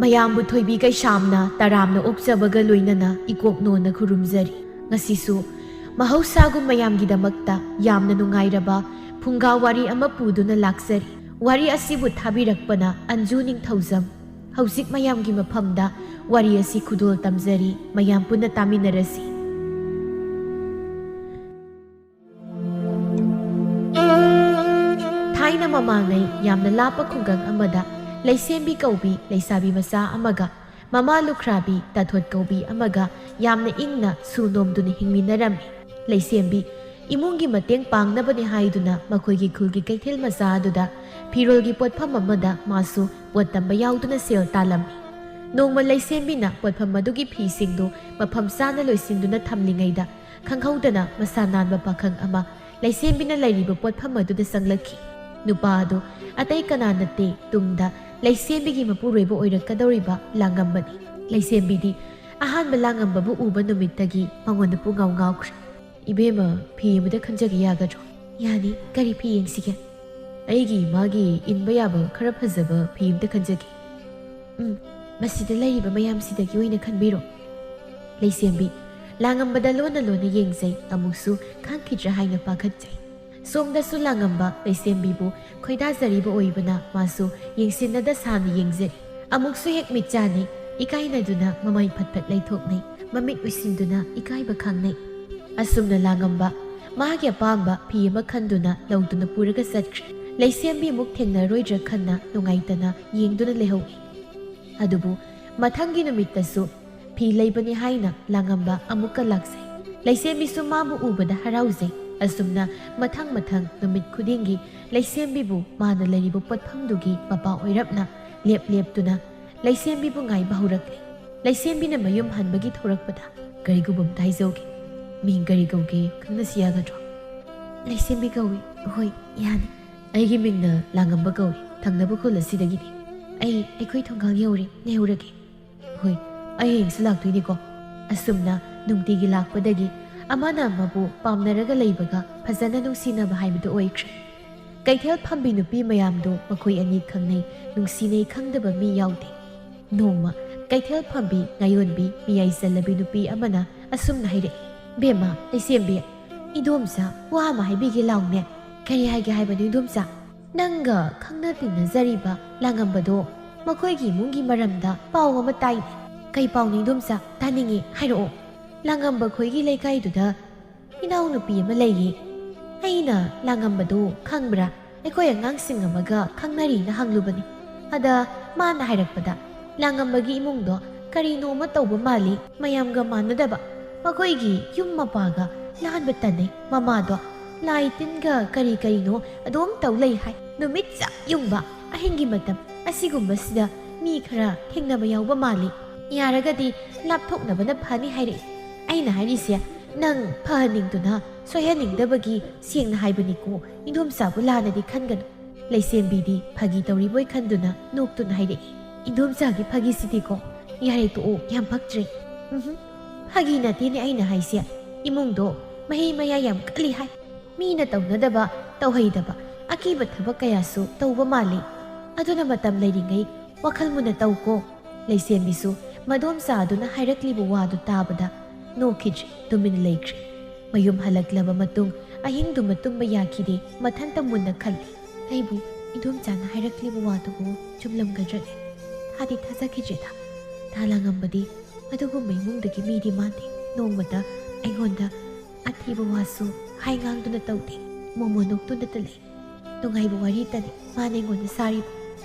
ꯃꯌꯥꯝꯕꯨ ꯊꯣꯏꯕꯤ ꯀꯩꯁꯥꯝꯅ ꯇꯔꯥꯝꯅ ꯑꯣꯛꯆꯕꯒ ꯂꯣꯏꯅꯅ ꯏꯀꯣꯛꯅꯣꯅ ꯈꯨꯔꯨꯝꯖꯔꯤ꯫ ꯉꯁꯤꯁꯨ ꯃꯍꯧꯁꯥꯒꯨꯝ ꯃꯌꯥꯝꯒꯤꯗꯃꯛꯇ ꯌꯥꯝꯅ ꯅꯨꯡꯉꯥꯏꯔꯕ ꯐꯨꯡꯒꯥ ꯋꯥꯔꯤ ꯑꯃ ꯄꯨꯗꯨꯅ ꯂꯥꯛꯆꯔꯤ꯫ ꯋꯥꯔꯤ ꯑꯁꯤꯕꯨ ꯊꯥꯕꯤꯔꯛꯄꯅ ꯑꯟꯖꯨ ꯅꯤꯡꯊꯧꯖꯝ꯫ ꯍꯧꯖꯤꯛ ꯃꯌꯥꯝꯒꯤ ꯃꯐꯝꯗ ꯋꯥꯔꯤ ꯑꯁꯤ ꯈꯨꯗꯣꯜ ꯇꯝꯖꯔꯤ꯫ ꯃꯌꯥꯝ ꯄꯨꯟꯅ ꯇꯥꯃꯤꯟꯅꯔꯁꯤ꯫ ꯊꯥꯏꯅ ꯃꯃꯥꯡꯉꯩ ꯌꯥꯝꯅ ꯂꯥꯞꯄ ꯈꯨꯡꯒꯪ ꯑꯃꯗ ꯂꯩꯁꯦꯝꯕꯤ ꯀꯧꯕꯤ ꯂꯩꯁꯥꯕꯤ ꯃꯆꯥ ꯑꯃꯒ ꯃꯃꯥ ꯂꯨꯈ꯭ꯔꯥꯕꯤ ꯇꯥꯊꯣꯠ ꯀꯧꯕꯤ ꯑꯃꯒ ꯌꯥꯝꯅ ꯏꯪꯅ ꯁꯨ ꯅꯣꯝꯗꯨꯅ ꯍꯤꯡꯃꯤꯟꯅꯔꯝꯃꯤ꯫ ꯂꯩꯁꯦꯝꯕꯤ ꯏꯃꯨꯡꯒꯤ ꯃꯇꯦꯡ ꯄꯥꯡꯅꯕꯅꯤ ꯍꯥꯏꯗꯨꯅ ꯃꯈꯣꯏꯒꯤ ꯈꯨꯜꯒꯤ ꯀꯩꯊꯦꯜ ꯃꯆꯥ ꯑꯗꯨꯗ ꯐꯤꯔꯣꯜꯒꯤ ꯄꯣꯠꯐꯝ ꯑꯃꯗ ꯃꯥꯁꯨ ꯄꯣꯠ ꯇꯝꯕ ꯌꯥꯎꯗꯨꯅ ꯁꯦꯜ ꯇꯥꯜꯂꯝꯃꯤ꯫ ꯅꯣꯡꯃ ꯂꯩꯁꯦꯝꯕꯤꯅ ꯄꯣꯠꯐꯝ ꯑꯗꯨꯒꯤ ꯐꯤꯁꯤꯡꯗꯨ ꯃꯐꯝ ꯆꯥꯅ ꯂꯣꯏꯁꯤꯟꯗꯨꯅ ꯊꯝꯂꯤꯉꯩꯗ ꯈꯪꯍꯧꯗꯅ ꯃꯁꯥ ꯅꯥꯟꯕ ꯄꯥꯈꯪ ꯑꯃ ꯂꯩꯁꯦꯝꯕꯤꯅ ꯂꯩꯔꯤꯕ ꯄꯣꯠꯐꯝ ꯑꯗꯨꯗ ꯆꯪꯂꯛꯈꯤ꯫ ꯅꯨꯄꯥ ꯑꯗꯨ ꯑꯇꯩ ꯀꯅꯥ ꯅꯠꯇꯦ, ꯇꯨꯡꯗ ꯂꯩꯁꯦꯝꯕꯤꯒꯤ ꯃꯄꯨꯔꯣꯏꯕ ꯑꯣꯏꯔꯛꯀꯗꯧꯔꯤꯕ ꯂꯥꯡꯉꯝꯕꯅꯤ꯫ ꯂꯩꯁꯦꯝꯕꯤꯗꯤ ꯑꯍꯥꯟꯕ ꯂꯥꯡꯉꯝꯕꯕꯨ ꯎꯕ ꯅꯨꯃꯤꯠꯇꯒꯤ ꯃꯉꯣꯟꯗ ꯄꯨꯡꯉꯥꯎ ꯉꯥꯎꯈ꯭ꯔꯦ꯫ "ꯏꯕꯦꯝꯃ, ꯐꯤ ꯑꯃꯗ ꯈꯟꯖꯒꯦ ꯌꯥꯒꯗ꯭ꯔꯣ?" "ꯌꯥꯅꯤ, ꯀꯔꯤ ꯐꯤ ꯌꯦꯡꯁꯤꯒꯦ?" "ꯑꯩꯒꯤ ꯏꯃꯥꯒꯤ ꯏꯟꯕ ꯌꯥꯕ ꯈꯔ ꯐꯖꯕ ꯐꯤ ꯑꯃꯇ ꯈꯟꯖꯒꯦ." "ꯃꯁꯤꯗ ꯂꯩꯔꯤꯕ ꯃꯌꯥꯝꯁꯤꯗꯒꯤ ꯑꯣꯏꯅ ꯈꯟꯕꯤꯔꯣ." ꯂꯩꯁꯦꯝꯕꯤ ꯂꯥꯡꯉꯝꯕꯗ ꯂꯣꯟꯅ ꯂꯣꯟꯅ ꯌꯦꯡꯖꯩ, ꯑꯃꯨꯛꯁꯨ ꯈꯪꯈꯤꯗ꯭ꯔꯥ ꯍꯥꯏꯅ ꯄꯥꯈꯠꯆꯩ꯫ ꯁꯣꯝꯗꯁꯨ ꯂꯥꯡꯉꯝꯕ ꯂꯩꯁꯦꯝꯕꯤꯕꯨ ꯈꯣꯏꯗꯥꯖꯔꯤꯕ ꯑꯣꯏꯕꯅ ꯃꯥꯁꯨ ꯌꯦꯡꯁꯤꯟꯅꯗ ꯁꯥꯅ ꯌꯦꯡꯖꯔꯤ꯫ ꯑꯃꯨꯛꯁꯨ ꯍꯦꯛ ꯃꯤꯠ ꯆꯥꯅꯩ, ꯏꯀꯥꯏꯅꯗꯨꯅ ꯃꯃꯩ ꯐꯠ-ꯐꯠ ꯂꯩꯊꯣꯛꯅꯩ, ꯃꯃꯤꯠ ꯎꯏꯁꯤꯟꯗꯨꯅ ꯏꯀꯥꯏꯕ ꯈꯪꯅꯩ꯫ ꯑꯁꯨꯝꯅ ꯂꯥꯡꯉꯝꯕ ꯃꯥꯒꯤ ꯑꯄꯥꯝꯕ ꯐꯤ ꯑꯃ ꯈꯟꯗꯨꯅ ꯂꯧꯗꯨꯅ ꯄꯨꯔꯒ ꯆꯠꯈ꯭ꯔꯦ꯫ ꯂꯩꯁꯦꯝꯕꯤ ꯑꯃꯨꯛ ꯊꯦꯡꯅꯔꯣꯏꯗ꯭ꯔꯥ ꯈꯟꯅ ꯅꯨꯡꯉꯥꯏꯇꯅ ꯌꯦꯡꯗꯨꯅ ꯂꯩꯍꯧꯏ꯫ ꯑꯗꯨꯕꯨ ꯃꯊꯪꯒꯤ ꯅꯨꯃꯤꯠꯇꯁꯨ ꯐꯤ ꯂꯩꯕꯅꯤ ꯍꯥꯏꯅ ꯂꯥꯡꯉꯝꯕ ꯑꯃꯨꯛꯀ ꯂꯥꯛꯆꯩ꯫ ꯂꯩꯁꯦꯝꯕꯤꯁꯨ ꯃꯥꯕꯨ ꯎꯕꯗ ꯍꯔꯥꯎꯖꯩ꯫ ꯑꯁꯨꯝꯅ ꯃꯊꯪ ꯅꯨꯃꯤꯠ ꯈꯨꯗꯤꯡꯒꯤ ꯂꯩꯁꯦꯝꯕꯤꯕꯨ ꯃꯥꯅ ꯂꯩꯔꯤꯕ ꯄꯣꯠꯐꯝꯗꯨꯒꯤ ꯃꯄꯥ ꯑꯣꯏꯔꯞꯅ ꯂꯦꯞꯇꯨꯅ ꯂꯩꯁꯦꯝꯕꯤꯕꯨ ꯉꯥꯏꯕ ꯍꯧꯔꯛꯂꯦ꯫ ꯂꯩꯁꯦꯝꯕꯤꯅ ꯃꯌꯨꯝ ꯍꯟꯕꯒꯤ ꯊꯣꯔꯛꯄꯗ "ꯀꯔꯤꯒꯨꯝꯕ ꯑꯝꯇ ꯍꯥꯏꯖꯧꯒꯦ, ꯃꯤꯡ ꯀꯔꯤ ꯀꯧꯒꯦ ꯈꯪꯅꯁꯤ ꯌꯥꯒꯗ꯭ꯔꯣ?" "ꯂꯩꯁꯦꯝꯕꯤ ꯀꯧꯏ." "ꯍꯣꯏ, ꯌꯥꯅꯤ." "ꯑꯩꯒꯤ ꯃꯤꯡꯅ ꯂꯥꯡꯉꯝꯕ ꯀꯧꯏ, ꯊꯪꯅꯕ ꯈꯨꯜ ꯑꯁꯤꯗꯒꯤꯅꯤ." ꯑꯩꯈꯣꯏ ꯊꯣꯡꯒꯥꯜ ꯌꯧꯔꯦ, ꯂꯩꯍꯧꯔꯒꯦ." "ꯍꯣꯏ, ꯑꯩ ꯍꯌꯦꯡꯁꯨ ꯂꯥꯛꯇꯣꯏꯅꯤꯀꯣ." ꯑꯁꯨꯝꯅ ꯅꯨꯡꯇꯤꯒꯤ ꯂꯥꯛꯄꯗꯒꯤ ꯑꯃꯅ ꯑꯃꯕꯨ ꯄꯥꯝꯅꯔꯒ ꯂꯩꯕꯒ ꯐꯖꯅ ꯅꯨꯡꯁꯤꯅꯕ ꯍꯥꯏꯕꯗꯨ ꯑꯣꯏꯈ꯭ꯔꯦ꯫ ꯀꯩꯊꯦꯜ ꯐꯝꯕꯤ ꯅꯨꯄꯤ ꯃꯌꯥꯝꯗꯨ ꯃꯈꯣꯏ ꯑꯅꯤ ꯈꯪꯅꯩ, ꯅꯨꯡꯁꯤꯅꯩ ꯈꯪꯗꯕ ꯃꯤ ꯌꯥꯎꯗꯦ꯫ ꯅꯣꯡꯃ ꯀꯩꯊꯦꯜ ꯐꯝꯕꯤ ꯉꯥꯌꯣꯟꯕꯤ ꯃꯤꯌꯥꯏ ꯆꯜꯂꯕꯤ ꯅꯨꯄꯤ ꯑꯃꯅ ꯑꯁꯨꯝꯅ ꯍꯥꯏꯔꯛꯏ꯫ "ꯕꯦꯝꯃ, ꯂꯩꯁꯦꯝꯕꯤ, ꯏꯗꯣꯝꯆꯥ ꯋꯥ ꯑꯃ ꯍꯥꯏꯕꯤꯒꯦ ꯂꯥꯎꯅꯦ." "ꯀꯔꯤ ꯍꯥꯏꯒꯦ ꯍꯥꯏꯕꯅꯣ ꯏꯗꯣꯝꯆꯥ?" "ꯅꯪꯒ ꯈꯪꯅ ꯇꯤꯟꯅꯖꯔꯤꯕ ꯂꯥꯡꯉꯝꯕꯗꯣ ꯃꯈꯣꯏꯒꯤ ꯏꯃꯨꯡꯒꯤ ꯃꯔꯝꯗ ꯄꯥꯎ ꯑꯃ ꯇꯥꯏꯅꯦ." "ꯀꯩ ꯄꯥꯎꯅꯣ ꯏꯗꯣꯝꯆꯥ? ꯇꯥꯅꯤꯡꯉꯤ, ꯍꯥꯏꯔꯛꯑꯣ." "ꯂꯥꯡꯉꯝꯕ ꯈꯣꯏꯒꯤ ꯂꯩꯀꯥꯏꯗꯨꯗ ꯏꯅꯥꯎꯅꯨꯄꯤ ꯑꯃ ꯂꯩꯌꯦ. ꯑꯩꯅ ꯂꯥꯡꯉꯝꯕꯗꯣ ꯈꯪꯕ꯭ꯔꯥ? ꯑꯩꯈꯣꯏ ꯑꯉꯥꯡꯁꯤꯡ ꯑꯃꯒ ꯈꯪꯅꯔꯤꯅ ꯍꯪꯂꯨꯕꯅꯤ. ꯑꯗ ꯃꯥꯅ ꯍꯥꯏꯔꯛꯄꯗ ꯂꯥꯡꯉꯝꯕꯒꯤ ꯏꯃꯨꯡꯗꯣ ꯀꯔꯤꯅꯣꯃ ꯇꯧꯕ ꯃꯥꯜꯂꯤ, ꯃꯌꯥꯝꯒ ꯃꯥꯟꯅꯗꯕ. ꯃꯈꯣꯏꯒꯤ ꯌꯨꯝ ꯃꯄꯥꯒ ꯂꯥꯟꯕ ꯇꯟꯅꯩ. ꯃꯃꯥꯗꯣ ꯂꯥꯏ ꯇꯤꯟꯒ ꯀꯔꯤꯅꯣ ꯑꯗꯨꯝ ꯇꯧ ꯂꯩ ꯍꯥꯏ. ꯅꯨꯃꯤꯠ ꯆꯞ ꯌꯨꯡꯕ ꯑꯍꯤꯡꯒꯤ ꯃꯇꯝ ꯑꯁꯤꯒꯨꯝꯕꯁꯤꯗ ꯃꯤ ꯈꯔ ꯊꯦꯡꯅꯕ ꯌꯥꯎꯕ ꯃꯥꯜꯂꯤ. ꯌꯥꯔꯒꯗꯤ ꯂꯥꯞꯊꯣꯛꯅꯕꯅ ꯐꯅꯤ ꯍꯥꯏꯔꯛꯏ. ꯑꯩꯅ ꯍꯥꯏꯔꯤꯁꯦ ꯅꯪ ꯐꯍꯟꯅꯤꯡꯗꯨꯅ ꯁꯣꯏꯍꯟꯅꯤꯡꯗꯕꯒꯤ ꯁꯦꯡꯅ ꯍꯥꯏꯕꯅꯤꯀꯣ. ꯏꯟꯗꯣꯝꯆꯥꯕꯨ ꯂꯥꯟꯅꯗꯤ ꯈꯟꯒꯅꯨ." ꯂꯩꯁꯦꯝꯕꯤꯗꯤ ꯐꯥꯒꯤ ꯇꯧꯔꯤꯕꯣꯏ ꯈꯟꯗꯨꯅ ꯅꯣꯛꯇꯨꯅ ꯍꯥꯏꯔꯛꯏ꯫ "ꯏꯟꯗꯣꯝꯆꯥꯒꯤ ꯐꯥꯒꯤꯁꯤꯗꯤꯀꯣ, ꯌꯥꯔꯦ ꯇꯣꯛꯑꯣ, ꯌꯥꯝ ꯄꯛꯇ꯭ꯔꯦ." "ꯐꯥꯒꯤ ꯅꯠꯇꯦꯅꯦ ꯑꯩꯅ ꯍꯥꯏꯁꯦ. ꯏꯃꯨꯡꯗꯣ ꯃꯍꯤ ꯃꯌꯥꯏ ꯌꯥꯝ ꯀꯜꯂꯤ ꯍꯥꯏ. ꯃꯤꯅ ꯇꯧꯅꯗꯕ, ꯇꯧꯍꯩꯗꯕ ꯑꯀꯤꯕ ꯊꯕꯛ ꯀꯌꯥꯁꯨ ꯇꯧꯕ ꯃꯥꯜꯂꯤ. ꯑꯗꯨꯅ ꯃꯇꯝ ꯂꯩꯔꯤꯉꯩ ꯋꯥꯈꯜ ꯃꯨꯟꯅ ꯇꯧꯀꯣ." ꯂꯩꯁꯦꯝꯕꯤꯁꯨ ꯃꯗꯣꯝꯆꯥ ꯑꯗꯨꯅ ꯍꯥꯏꯔꯛꯂꯤꯕ ꯋꯥꯗꯨ ꯇꯥꯕꯗ ꯅꯣꯛꯈꯤꯗ꯭ꯔꯦ, ꯇꯨꯃꯤꯟ ꯂꯩꯈ꯭ꯔꯦ꯫ ꯃꯌꯨꯝ ꯍꯜꯂꯛꯂꯕ ꯃꯇꯨꯡ ꯑꯍꯤꯡꯗꯨꯃ ꯇꯨꯝꯕ ꯌꯥꯈꯤꯗꯦ. ꯃꯊꯟꯇ ꯃꯨꯟꯅ ꯈꯜꯂꯤ, "ꯑꯩꯕꯨ ꯏꯟꯗꯣꯝꯆꯥꯅ ꯍꯥꯏꯔꯛꯂꯤꯕ ꯋꯥꯗꯨꯕꯨ ꯆꯨꯝꯂꯝꯒꯗ꯭ꯔꯅꯦ? ꯊꯥꯗꯤ ꯊꯥꯖꯈꯤꯗ꯭ꯔꯦꯗ. ꯂꯥꯡꯉꯝꯕꯗꯤ ꯑꯗꯨꯒꯨꯝꯕ ꯏꯃꯨꯡꯗꯒꯤ ꯃꯤꯗꯤ ꯃꯥꯟꯗꯦ. ꯅꯣꯡꯃꯇ ꯑꯩꯉꯣꯟꯗ ꯑꯊꯤꯕ ꯋꯥꯁꯨ ꯍꯥꯏ ꯉꯥꯡꯗꯨꯅ ꯇꯧꯗꯦ. ꯃꯣꯃꯣꯅꯣꯛꯇꯨꯅꯇ ꯂꯩ. ꯅꯨꯡꯉꯥꯏꯕ ꯋꯥꯔꯤꯇꯅꯤ ꯃꯥꯅ ꯑꯩꯉꯣꯟꯗ ꯁꯥꯔꯤꯕ.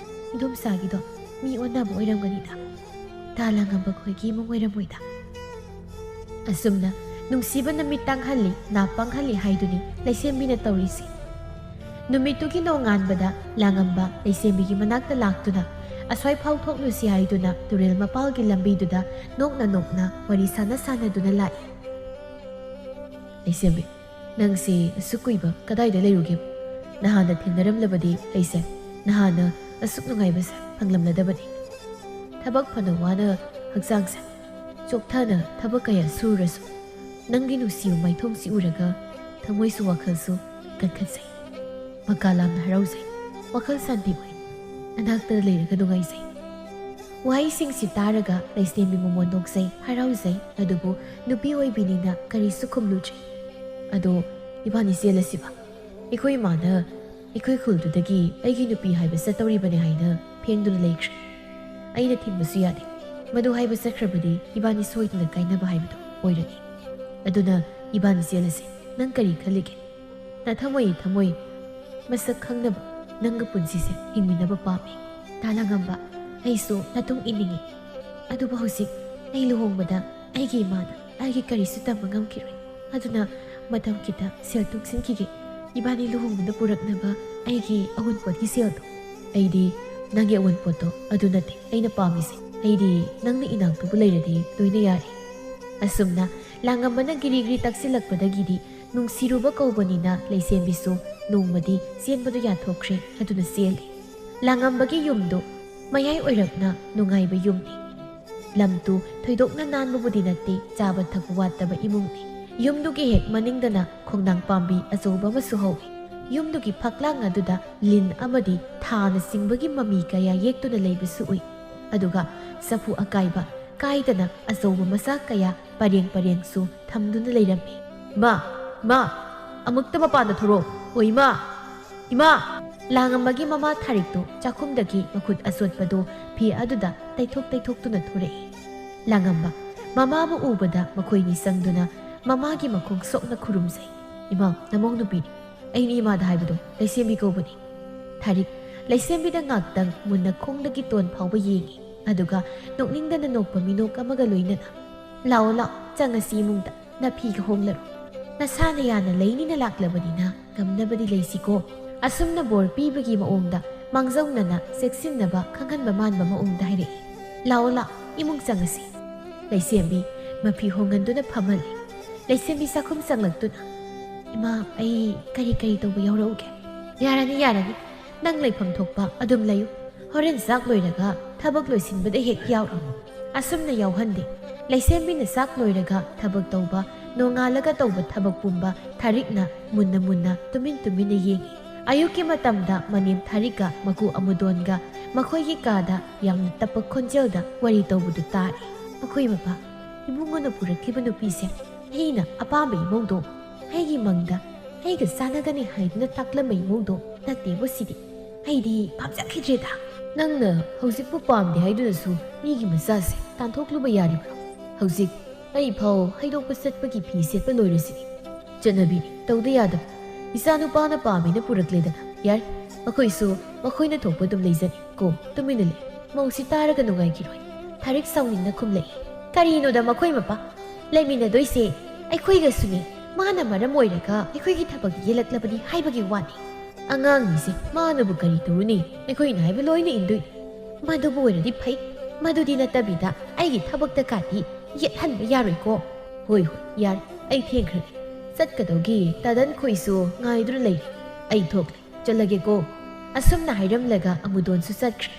ꯏꯟꯗꯣꯝꯆꯥꯒꯤꯗꯣ ꯃꯤ ꯑꯣꯟꯅꯕ ꯑꯣꯏꯔꯝꯒꯅꯤꯗ. ꯂꯥꯡꯉꯝꯕ ꯈꯣꯏꯒꯤ ꯏꯃꯨꯡ ꯑꯣꯏꯔꯝꯃꯣꯏꯗ." ꯑꯁꯨꯝꯅ ꯅꯨꯡꯁꯤꯕꯅ ꯃꯤꯠ ꯇꯥꯡꯍꯜꯂꯤ, ꯅꯥ ꯄꯪꯍꯜꯂꯤ ꯍꯥꯏꯗꯨꯅꯤ ꯂꯩꯁꯦꯝꯕꯤꯅ ꯇꯧꯔꯤꯁꯤ꯫ ꯅꯨꯃꯤꯠꯇꯨꯒꯤ ꯅꯣꯡꯉꯥꯟꯕꯗ ꯂꯥꯡꯉꯝꯕ ꯂꯩꯁꯦꯝꯕꯤꯒꯤ ꯃꯅꯥꯛꯇ ꯂꯥꯛꯇꯨꯅ ꯑꯁ꯭ꯋꯥꯏ ꯐꯥꯎꯊꯣꯛꯂꯨꯁꯤ ꯍꯥꯏꯗꯨꯅ ꯇꯨꯔꯦꯜ ꯃꯄꯥꯜꯒꯤ ꯂꯝꯕꯤꯗꯨꯗ ꯅꯣꯛꯅ ꯋꯥꯔꯤ ꯁꯥꯟꯅꯗꯨꯅ ꯂꯥꯛꯏ꯫ "ꯂꯩꯁꯦꯝꯕꯤ, ꯅꯪꯁꯤ ꯑꯁꯨꯛ ꯀꯨꯏꯕ ꯀꯗꯥꯏꯗ ꯂꯩꯔꯨꯒꯦꯕ? ꯅꯍꯥꯟꯅ ꯊꯦꯡꯅꯔꯝꯂꯕꯗꯤ ꯂꯩꯁꯦ, ꯅꯍꯥꯟꯅ ꯑꯁꯨꯛ ꯅꯨꯡꯉꯥꯏꯕꯁꯦ ꯐꯪꯂꯝꯂꯗꯕꯅꯤ. ꯊꯕꯛ ꯐꯅ ꯋꯥꯅ ꯍꯛꯆꯥꯡꯁꯦ ꯆꯣꯛꯊꯅ ꯊꯕꯛ ꯀꯌꯥ ꯁꯨꯔꯁꯨ ꯅꯪꯒꯤ ꯅꯨꯡꯁꯤꯕ ꯃꯥꯏꯊꯣꯡꯁꯤ ꯎꯔꯒ ꯊꯃꯣꯏꯁꯨ ꯋꯥꯈꯜꯁꯨ ꯀꯟꯈꯠꯆꯩ, ꯃꯀꯥ ꯂꯥꯝꯅ ꯍꯔꯥꯎꯖꯩ, ꯋꯥꯈꯜ ꯁꯥꯟꯇꯤ ꯑꯣꯏ, ꯑꯅꯥꯛꯇ ꯂꯩꯔꯒ ꯅꯨꯡꯉꯥꯏꯖꯩ꯫ ꯋꯥꯍꯩꯁꯤꯡꯁꯤ ꯇꯥꯔꯒ ꯂꯩꯁꯦꯝꯕꯤ ꯃꯃꯣꯟ ꯅꯣꯛꯆꯩ, ꯍꯔꯥꯎꯖꯩ, ꯑꯗꯨꯕꯨ ꯅꯨꯄꯤ ꯑꯣꯏꯕꯤꯅꯤꯅ ꯀꯔꯤꯁꯨ ꯈꯨꯝꯂꯨꯗ꯭ꯔꯤ꯫ ꯑꯗꯣ ꯏꯕꯥꯅꯤ ꯆꯦꯜꯂꯁꯤꯕ? ꯑꯩꯈꯣꯏ ꯏꯃꯥꯅ ꯑꯩꯈꯣꯏ ꯈꯨꯜꯗꯨꯗꯒꯤ ꯑꯩꯒꯤ ꯅꯨꯄꯤ ꯍꯥꯏꯕ ꯆꯠꯇꯧꯔꯤꯕꯅꯤ ꯍꯥꯏꯅ ꯐꯦꯡꯗꯨꯅ ꯂꯩꯈ꯭ꯔꯦ꯫ ꯑꯩꯅ ꯊꯤꯡꯕꯁꯨ ꯌꯥꯗꯦ, ꯃꯗꯨ ꯍꯥꯏꯕ ꯆꯠꯈ꯭ꯔꯕꯗꯤ ꯏꯕꯥꯅꯤ ꯁꯣꯏꯗꯅ ꯀꯥꯏꯅꯕ ꯍꯥꯏꯕꯗꯣ ꯑꯣꯏꯔꯅꯤ꯫ ꯑꯗꯨꯅ ꯏꯕꯥꯅꯤ ꯆꯦꯜꯂꯁꯤ, ꯅꯪ ꯀꯔꯤ ꯈꯜꯂꯤꯒꯦ? ꯅꯊꯃꯣꯏ ꯊꯃꯣꯏ ꯃꯁꯛ ꯈꯪꯅꯕ ꯅꯪꯒ ꯄꯨꯟꯁꯤꯁꯦ ꯍꯤꯡꯃꯤꯟꯅꯕ ꯄꯥꯝꯃꯤ꯫ ꯂꯥꯡꯉꯝꯕ, ꯑꯩꯁꯨ ꯅꯇꯨꯡ ꯏꯅꯤꯡꯉꯤ, ꯑꯗꯨꯕꯨ ꯍꯧꯖꯤꯛ ꯑꯩ ꯂꯨꯍꯣꯡꯕꯗ ꯑꯩꯒꯤ ꯏꯃꯥꯅ ꯑꯩꯒꯤ ꯀꯔꯤꯁꯨ ꯇꯝꯕ ꯉꯝꯈꯤꯔꯣꯏ, ꯑꯗꯨꯅ ꯃꯇꯝ ꯈꯤꯇ ꯁꯦꯜ ꯇꯨꯡꯁꯤꯟꯈꯤꯒꯦ ꯏꯕꯥꯅꯤ ꯂꯨꯍꯣꯡꯕꯗ ꯄꯨꯔꯛꯅꯕ ꯑꯩꯒꯤ ꯑꯎꯟꯄꯣꯠꯀꯤ ꯁꯦꯜꯗꯣ꯫ ꯑꯩꯗꯤ ꯅꯪꯒꯤ ꯑꯎꯟꯄꯣꯠꯇꯣ ꯑꯗꯨ ꯅꯠꯇꯦ ꯑꯩꯅ ꯄꯥꯝꯃꯤꯁꯦ, ꯑꯩꯗꯤ ꯅꯪꯅ ꯏꯅꯥꯛꯇꯕꯨ ꯂꯩꯔꯗꯤ ꯂꯣꯏꯅ ꯌꯥꯔꯦ꯫ ꯑꯁꯨꯝꯅ ꯂꯥꯡꯉꯝꯕꯅ ꯒꯤꯔꯤ ꯒꯤꯔꯤ ꯇꯛꯁꯤꯜꯂꯛꯄꯗꯒꯤꯗꯤ ꯅꯨꯡꯁꯤꯔꯨꯕ ꯀꯧꯕꯅꯤꯅ ꯂꯩꯁꯦꯝꯕꯤꯁꯨ ꯅꯣꯡꯃꯗꯤ ꯆꯦꯟꯕꯗꯨ ꯌꯥꯊꯣꯛꯈ꯭ꯔꯦ, ꯑꯗꯨꯅ ꯆꯦꯜꯂꯤ꯫ ꯂꯥꯡꯉꯝꯕꯒꯤ ꯌꯨꯝꯗꯨ ꯃꯌꯥꯏ ꯑꯣꯏꯔꯞꯅ ꯅꯨꯡꯉꯥꯏꯕ ꯌꯨꯝꯅꯤ꯫ ꯂꯝꯇꯨ ꯊꯣꯏꯗꯣꯛꯅ ꯅꯥꯟꯕꯕꯨꯗꯤ ꯅꯠꯇꯦ, ꯆꯥꯕ ꯊꯛꯄ ꯋꯥꯠꯇꯕ ꯏꯃꯨꯡꯅꯤ꯫ ꯌꯨꯝꯗꯨꯒꯤ ꯍꯦꯛ ꯃꯅꯤꯡꯗꯅ ꯈꯣꯡꯅꯥꯡ ꯄꯥꯝꯕꯤ ꯑꯆꯧꯕ ꯑꯃꯁꯨ ꯍꯧꯏ꯫ ꯌꯨꯝꯗꯨꯒꯤ ꯐꯛꯂꯥꯡ ꯑꯗꯨꯗ ꯂꯤꯟ ꯑꯃꯗꯤ ꯊꯥꯅ ꯆꯤꯡꯕꯒꯤ ꯃꯃꯤ ꯀꯌꯥ ꯌꯦꯛꯇꯨꯅ ꯂꯩꯕꯁꯨ ꯎꯏ꯫ ꯑꯗꯨꯒ ꯆꯐꯨ ꯑꯀꯥꯏꯕ ꯀꯥꯏꯗꯅ ꯑꯆꯧꯕ ꯃꯆꯥ ꯀꯌꯥ ꯄꯔꯦꯡ ꯄꯔꯦꯡꯁꯨ ꯊꯝꯗꯨꯅ ꯂꯩꯔꯝꯃꯤ꯫ ꯃꯥ ꯑꯃꯨꯛꯇ ꯃꯄꯥꯟꯗ ꯊꯣꯔꯛꯑꯣ! ꯑꯣ ꯏꯃꯥ! ꯏꯃꯥ! ꯂꯥꯡꯉꯝꯕꯒꯤ ꯃꯃꯥ ꯊꯥꯔꯤꯛꯇꯨ ꯆꯥꯛꯈꯨꯝꯗꯒꯤ ꯃꯈꯨꯠ ꯑꯆꯣꯠꯄꯗꯨ ꯐꯤ ꯑꯗꯨꯗ ꯇꯩꯊꯣꯛꯇꯨꯅ ꯊꯣꯔꯛꯏ꯫ ꯂꯥꯡꯉꯝꯕ ꯃꯃꯥꯕꯨ ꯎꯕꯗ ꯃꯈꯣꯏꯅꯤ ꯆꯪꯗꯨꯅ ꯃꯃꯥꯒꯤ ꯃꯈꯣꯡ ꯁꯣꯛꯅ ꯈꯨꯔꯨꯝꯖꯩ꯫ ꯏꯃꯥ, ꯅꯃꯧ ꯅꯨꯄꯤꯅꯤ, ꯑꯩꯅ ꯏꯃꯥꯗ ꯍꯥꯏꯕꯗꯣ ꯂꯩꯁꯦꯝꯕꯤ ꯀꯧꯕꯅꯤ꯫ ꯊꯥꯔꯤꯛ ꯂꯩꯁꯦꯝꯕꯤꯗ ꯉꯥꯛꯇꯪ ꯃꯨꯟꯅ ꯈꯣꯡꯗꯒꯤ ꯇꯣꯟ ꯐꯥꯎꯕ ꯌꯦꯡꯉꯤ, ꯑꯗꯨꯒ ꯅꯣꯛꯅꯤꯡꯗꯅ ꯅꯣꯛꯄ ꯃꯤꯅꯣꯛ ꯑꯃꯒ ꯂꯣꯏꯅꯅ ꯂꯥꯛꯑꯣ ꯆꯪꯉꯁꯤ ꯏꯃꯨꯡꯗ, ꯅꯐꯤꯒ ꯍꯣꯡꯂꯔꯣ, ꯅꯁꯥꯅ ꯌꯥꯅ ꯂꯩꯅꯤꯅ ꯂꯥꯛꯂꯕꯅꯤꯅ ꯉꯝꯅꯕꯗꯤ ꯂꯩꯁꯤꯀꯣ꯫ ꯑꯁꯨꯝꯅ ꯕꯣꯔ ꯄꯤꯕꯒꯤ ꯃꯑꯣꯡꯗ ꯃꯥꯡꯖꯧꯅꯅ ꯆꯦꯛꯁꯤꯟꯅꯕ ꯈꯪꯍꯟꯕ ꯃꯥꯟꯕ ꯃꯑꯣꯡꯗ ꯍꯥꯏꯔꯛꯏ꯫ ꯂꯥꯛꯑꯣ ꯏꯃꯨꯡ ꯆꯪꯉꯁꯤ꯫ ꯂꯩꯁꯦꯝꯕꯤ ꯃꯐꯤ ꯍꯣꯡꯍꯟꯗꯨꯅ ꯐꯝꯍꯜꯂꯤ꯫ ꯂꯩꯁꯦꯝꯕꯤ ꯆꯥꯛꯈꯨꯝ ꯆꯪꯂꯛꯇꯨꯅ ꯏꯃꯥ, ꯑꯩ ꯀꯔꯤ ꯇꯧꯕ ꯌꯥꯎꯔꯛꯎꯒꯦ? ꯌꯥꯔꯅꯤ, ꯅꯪ ꯂꯩꯐꯝ ꯊꯣꯛꯄ ꯑꯗꯨꯝ ꯂꯩꯌꯨ, ꯍꯣꯔꯦꯟ ꯆꯥꯛ ꯂꯣꯏꯔꯒ ꯊꯕꯛ ꯂꯣꯏꯁꯤꯟꯕꯗ ꯍꯦꯛ ꯌꯥꯎꯔꯣ꯫ ꯑꯁꯨꯝꯅ ꯌꯥꯎꯍꯟꯗꯦ꯫ ꯂꯩꯁꯦꯝꯕꯤꯅ ꯆꯥꯛ ꯂꯣꯏꯔꯒ ꯊꯕꯛ ꯇꯧꯕ, ꯅꯣꯡꯉꯥꯜꯂꯒ ꯇꯧꯕ ꯊꯕꯛ ꯄꯨꯝꯕ ꯊꯥꯔꯤꯛꯅ ꯃꯨꯟꯅ ꯇꯨꯃꯤꯟꯅ ꯌꯦꯡꯉꯤ꯫ ꯑꯌꯨꯛꯀꯤ ꯃꯇꯝꯗ ꯃꯅꯦꯝ ꯊꯥꯔꯤꯛꯀ ꯃꯀꯨ ꯑꯃꯨꯗꯣꯟꯒ ꯃꯈꯣꯏꯒꯤ ꯀꯥꯗ ꯌꯥꯝꯅ ꯇꯞꯄ ꯈꯣꯟꯖꯦꯜꯗ ꯋꯥꯔꯤ ꯇꯧꯕꯗꯨ ꯇꯥꯔꯤ꯫ ꯃꯈꯣꯏ ꯃꯄꯥ, ꯏꯕꯨꯡꯉꯣꯅ ꯄꯨꯔꯛꯈꯤꯕ ꯅꯨꯄꯤꯁꯦ ꯑꯩꯅ ꯑꯄꯥꯝꯕ ꯏꯃꯧꯗꯣ, ꯑꯩꯒꯤ ꯃꯪꯗ ꯑꯩꯒ ꯆꯥꯟꯅꯒꯅꯤ ꯍꯥꯏꯗꯨꯅ ꯇꯥꯛꯂꯝꯕ ꯏꯃꯧꯗꯣ ꯅꯠꯇꯦꯕꯨ ꯁꯤꯗꯤ, ꯑꯩꯗꯤ ꯄꯥꯝꯖꯈꯤꯗ꯭ꯔꯦꯗ꯫ ꯅꯪꯅ ꯍꯧꯖꯤꯛꯄꯨ ꯄꯥꯝꯗꯦ ꯍꯥꯏꯗꯨꯅꯁꯨ ꯃꯤꯒꯤ ꯃꯆꯥꯁꯦ ꯇꯥꯟꯊꯣꯛꯂꯨꯕ ꯌꯥꯔꯤꯕ꯭ꯔꯣ? ꯍꯧꯖꯤꯛ ꯑꯩ ꯐꯥꯎ ꯍꯩꯗꯣꯛꯄ ꯆꯠꯄꯒꯤ ꯐꯤ ꯁꯦꯠꯄ ꯂꯣꯏꯔꯁꯤꯅꯤ, ꯆꯠꯅꯕꯤꯅꯤ, ꯇꯧꯗ ꯌꯥꯗꯕ꯫ ꯏꯆꯥ ꯅꯨꯄꯥꯅ ꯄꯥꯝꯃꯤꯅ ꯄꯨꯔꯛꯂꯦꯗꯅ, ꯌꯥꯔꯦ, ꯃꯈꯣꯏꯁꯨ ꯃꯈꯣꯏꯅ ꯊꯣꯛꯄ ꯑꯗꯨꯝ ꯂꯩꯖꯅꯤ ꯀꯣ, ꯇꯨꯃꯤꯟꯅ ꯂꯩ, ꯃꯧꯁꯤ ꯇꯥꯔꯒ ꯅꯨꯡꯉꯥꯏꯈꯤꯔꯣꯏ꯫ ꯊꯥꯔꯤꯛ ꯁꯥꯎꯅꯤꯡꯅ ꯈꯨꯝꯂꯛꯏ꯫ ꯀꯔꯤꯅꯣꯗ ꯃꯈꯣꯏ ꯃꯄꯥ, ꯂꯩꯃꯤꯟꯅꯗꯣꯏꯁꯦ ꯑꯩꯈꯣꯏꯒꯁꯨꯅꯤ, ꯃꯥꯅ ꯃꯔꯝ ꯑꯣꯏꯔꯒ ꯑꯩꯈꯣꯏꯒꯤ ꯊꯕꯛ ꯌꯦꯜꯂꯛꯂꯕꯅꯤ ꯍꯥꯏꯕꯒꯤ ꯋꯥꯅꯤ꯫ ꯑꯉꯥꯡꯅꯤꯁꯦ, ꯃꯥꯅꯕꯨ ꯀꯔꯤ ꯇꯧꯔꯨꯅꯤ, ꯑꯩꯈꯣꯏꯅ ꯍꯥꯏꯕ ꯂꯣꯏꯅ ꯏꯟꯗꯣꯏꯅꯤ꯫ ꯃꯗꯨꯕꯨ ꯑꯣꯏꯔꯗꯤ ꯐꯩ, ꯃꯗꯨꯗꯤ ꯅꯠꯇꯕꯤꯗ ꯑꯩꯒꯤ ꯊꯕꯛꯇ ꯀꯥꯗꯤ ꯌꯦꯠꯍꯟꯕ ꯌꯥꯔꯣꯏꯀꯣ꯫ ꯍꯣꯏ ꯌꯥꯔꯦ, ꯑꯩ ꯊꯦꯡꯈ꯭ꯔꯒꯦ, ꯆꯠꯀꯗꯧꯒꯤ ꯇꯥꯗꯟ ꯈꯣꯏꯁꯨ ꯉꯥꯏꯗꯨꯅ ꯂꯩꯔꯤ, ꯑꯩ ꯊꯣꯛꯂꯦ, ꯆꯠꯂꯒꯦꯀꯣ꯫ ꯑꯁꯨꯝꯅ ꯍꯥꯏꯔꯝꯂꯒ ꯑꯃꯨꯗꯣꯟꯁꯨ ꯆꯠꯈ꯭ꯔꯦ꯫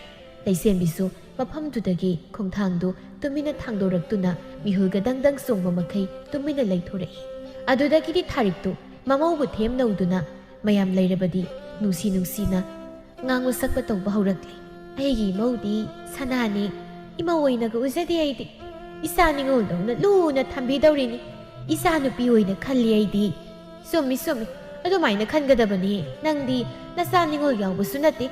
ꯂꯩꯁꯦꯝꯕꯤꯁꯨ ꯃꯐꯝꯗꯨꯗꯒꯤ ꯈꯣꯡꯊꯥꯡꯗꯨ ꯇꯨꯃꯤꯟꯅ ꯊꯥꯡꯗꯣꯔꯛꯇꯨꯅ ꯃꯤꯍꯨꯜꯒ ꯗꯪꯗꯪ ꯆꯣꯡꯕ ꯃꯈꯩ ꯇꯨꯃꯤꯟꯅ ꯂꯩꯊꯣꯔꯛꯏ꯫ ꯑꯗꯨꯗꯒꯤꯗꯤ ꯊꯥꯔꯤꯛꯇꯨ ꯃꯃꯧꯕꯨ ꯊꯦꯝꯅꯧꯗꯨꯅ ꯃꯌꯥꯝ ꯂꯩꯔꯕꯗꯤ ꯅꯨꯡꯁꯤꯅ ꯉꯥꯡꯕ ꯁꯛꯄ ꯇꯧꯕ ꯍꯧꯔꯛꯂꯤ꯫ ꯑꯩꯒꯤ ꯏꯃꯧꯗꯤ ꯁꯅꯥꯅꯤ, ꯏꯃꯧ ꯑꯣꯏꯅꯒ ꯎꯖꯗꯦ ꯑꯩꯗꯤ, ꯏꯆꯥ ꯅꯤꯉꯣꯜꯗꯧꯅ ꯂꯨꯅ ꯊꯝꯕꯤꯗꯧꯔꯤꯅꯤ, ꯏꯆꯥ ꯅꯨꯄꯤ ꯑꯣꯏꯅ ꯈꯜꯂꯤ ꯑꯩꯗꯤ꯫ ꯆꯨꯝꯃꯤ, ꯑꯗꯨꯃꯥꯏꯅ ꯈꯟꯒꯗꯕꯅꯤ, ꯅꯪꯗꯤ ꯅꯆꯥ ꯅꯤꯉꯣꯜ ꯌꯥꯎꯕꯁꯨ ꯅꯠꯇꯦ,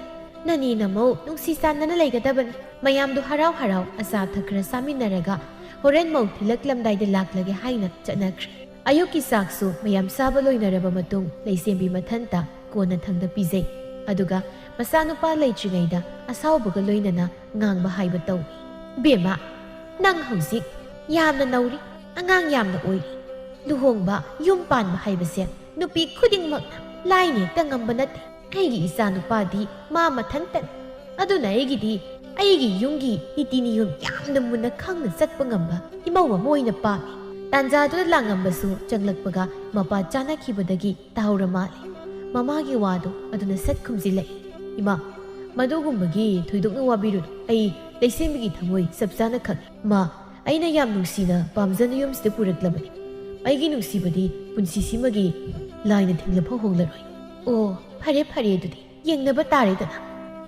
ꯅꯅꯦ ꯅꯃꯧ ꯅꯨꯡꯁꯤ ꯆꯥꯟꯅꯅ ꯂꯩꯒꯗꯕꯅꯤ꯫ ꯃꯌꯥꯝꯗꯨ ꯍꯔꯥꯎ ꯑꯆꯥ ꯑꯊꯛ ꯈꯔ ꯆꯥꯃꯤꯟꯅꯔꯒ ꯍꯣꯔꯦꯟ ꯃꯧ ꯊꯤꯜꯂꯛꯂꯝꯗꯥꯏꯗ ꯂꯥꯛꯂꯒꯦ ꯍꯥꯏꯅ ꯆꯠꯅꯈ꯭ꯔꯦ꯫ ꯑꯌꯨꯛꯀꯤ ꯆꯥꯛꯁꯨ ꯃꯌꯥꯝ ꯆꯥꯕ ꯂꯣꯏꯅꯔꯕ ꯃꯇꯨꯡ ꯂꯩꯁꯦꯝꯕꯤ ꯃꯊꯟꯇ ꯀꯣꯟꯅꯊꯪꯗ ꯄꯤꯖꯩ, ꯑꯗꯨꯒ ꯃꯆꯥꯅꯨꯄꯥ ꯂꯩꯇ꯭ꯔꯤꯉꯩꯗ ꯑꯁꯥꯎꯕꯒ ꯂꯣꯏꯅꯅ ꯉꯥꯡꯕ ꯍꯥꯏꯕ ꯇꯧꯏ꯫ ꯕꯦꯝꯃ, ꯅꯪ ꯍꯧꯖꯤꯛ ꯌꯥꯝꯅ ꯅꯧꯔꯤ, ꯑꯉꯥꯡ ꯌꯥꯝꯅ ꯑꯣꯏꯔꯤ, ꯂꯨꯍꯣꯡꯕ ꯌꯨꯝ ꯄꯥꯟꯕ ꯍꯥꯏꯕꯁꯦ ꯅꯨꯄꯤ ꯈꯨꯗꯤꯡꯃꯛꯅ ꯂꯥꯏꯅ ꯍꯦꯛꯇ ꯉꯝꯕ ꯅꯠꯇꯦ꯫ ꯑꯩꯒꯤ ꯏꯆꯥ ꯅꯨꯄꯥꯗꯤ ꯃꯥ ꯃꯊꯟꯇꯅꯤ, ꯑꯗꯨꯅ ꯑꯩꯒꯤ ꯌꯨꯝꯒꯤ ꯅꯤꯇꯤ ꯅꯤꯌꯣꯝ ꯌꯥꯝꯅ ꯃꯨꯟꯅ ꯈꯪꯅ ꯆꯠꯄ ꯉꯝꯕ ꯏꯃꯧ ꯑꯃ ꯑꯣꯏꯅ ꯄꯥꯝꯃꯤ꯫ ꯇꯥꯟꯖꯥꯗꯨꯗ ꯂꯥꯡꯉꯝꯕꯁꯨ ꯆꯪꯂꯛꯄꯒ ꯃꯄꯥ ꯆꯥꯅꯈꯤꯕꯗꯒꯤ ꯇꯥꯍꯧꯔ ꯃꯥꯜꯂꯤ꯫ ꯃꯃꯥꯒꯤ ꯋꯥꯗꯣ ꯑꯗꯨꯅ ꯁꯠ ꯈꯨꯝꯖꯤꯜꯂꯛꯏ꯫ ꯏꯃꯥ, ꯃꯗꯨꯒꯨꯝꯕꯒꯤ ꯊꯣꯏꯗꯣꯛꯅ ꯋꯥꯕꯤꯔꯨꯅꯨ, ꯑꯩ ꯂꯩꯁꯦꯝꯕꯤꯒꯤ ꯊꯃꯣꯏ ꯆꯞ ꯆꯥꯅ ꯈꯪꯏ꯫ ꯃꯥ, ꯑꯩꯅ ꯌꯥꯝ ꯅꯨꯡꯁꯤꯅ ꯄꯥꯝꯖꯅ ꯌꯨꯝꯁꯤꯗ ꯄꯨꯔꯛꯂꯕꯅꯤ, ꯑꯩꯒꯤ ꯅꯨꯡꯁꯤꯕꯗꯤ ꯄꯨꯟꯁꯤꯁꯤꯃꯒꯤ ꯂꯥꯏꯅ ꯊꯤꯡꯂꯐꯥꯎ ꯍꯣꯡꯂꯔꯣꯏ꯫ ꯑꯣ ꯐꯔꯦ ꯐꯔꯦ ꯑꯗꯨꯗꯤ ꯌꯦꯡꯅꯕ ꯇꯥꯔꯦꯗꯅ꯫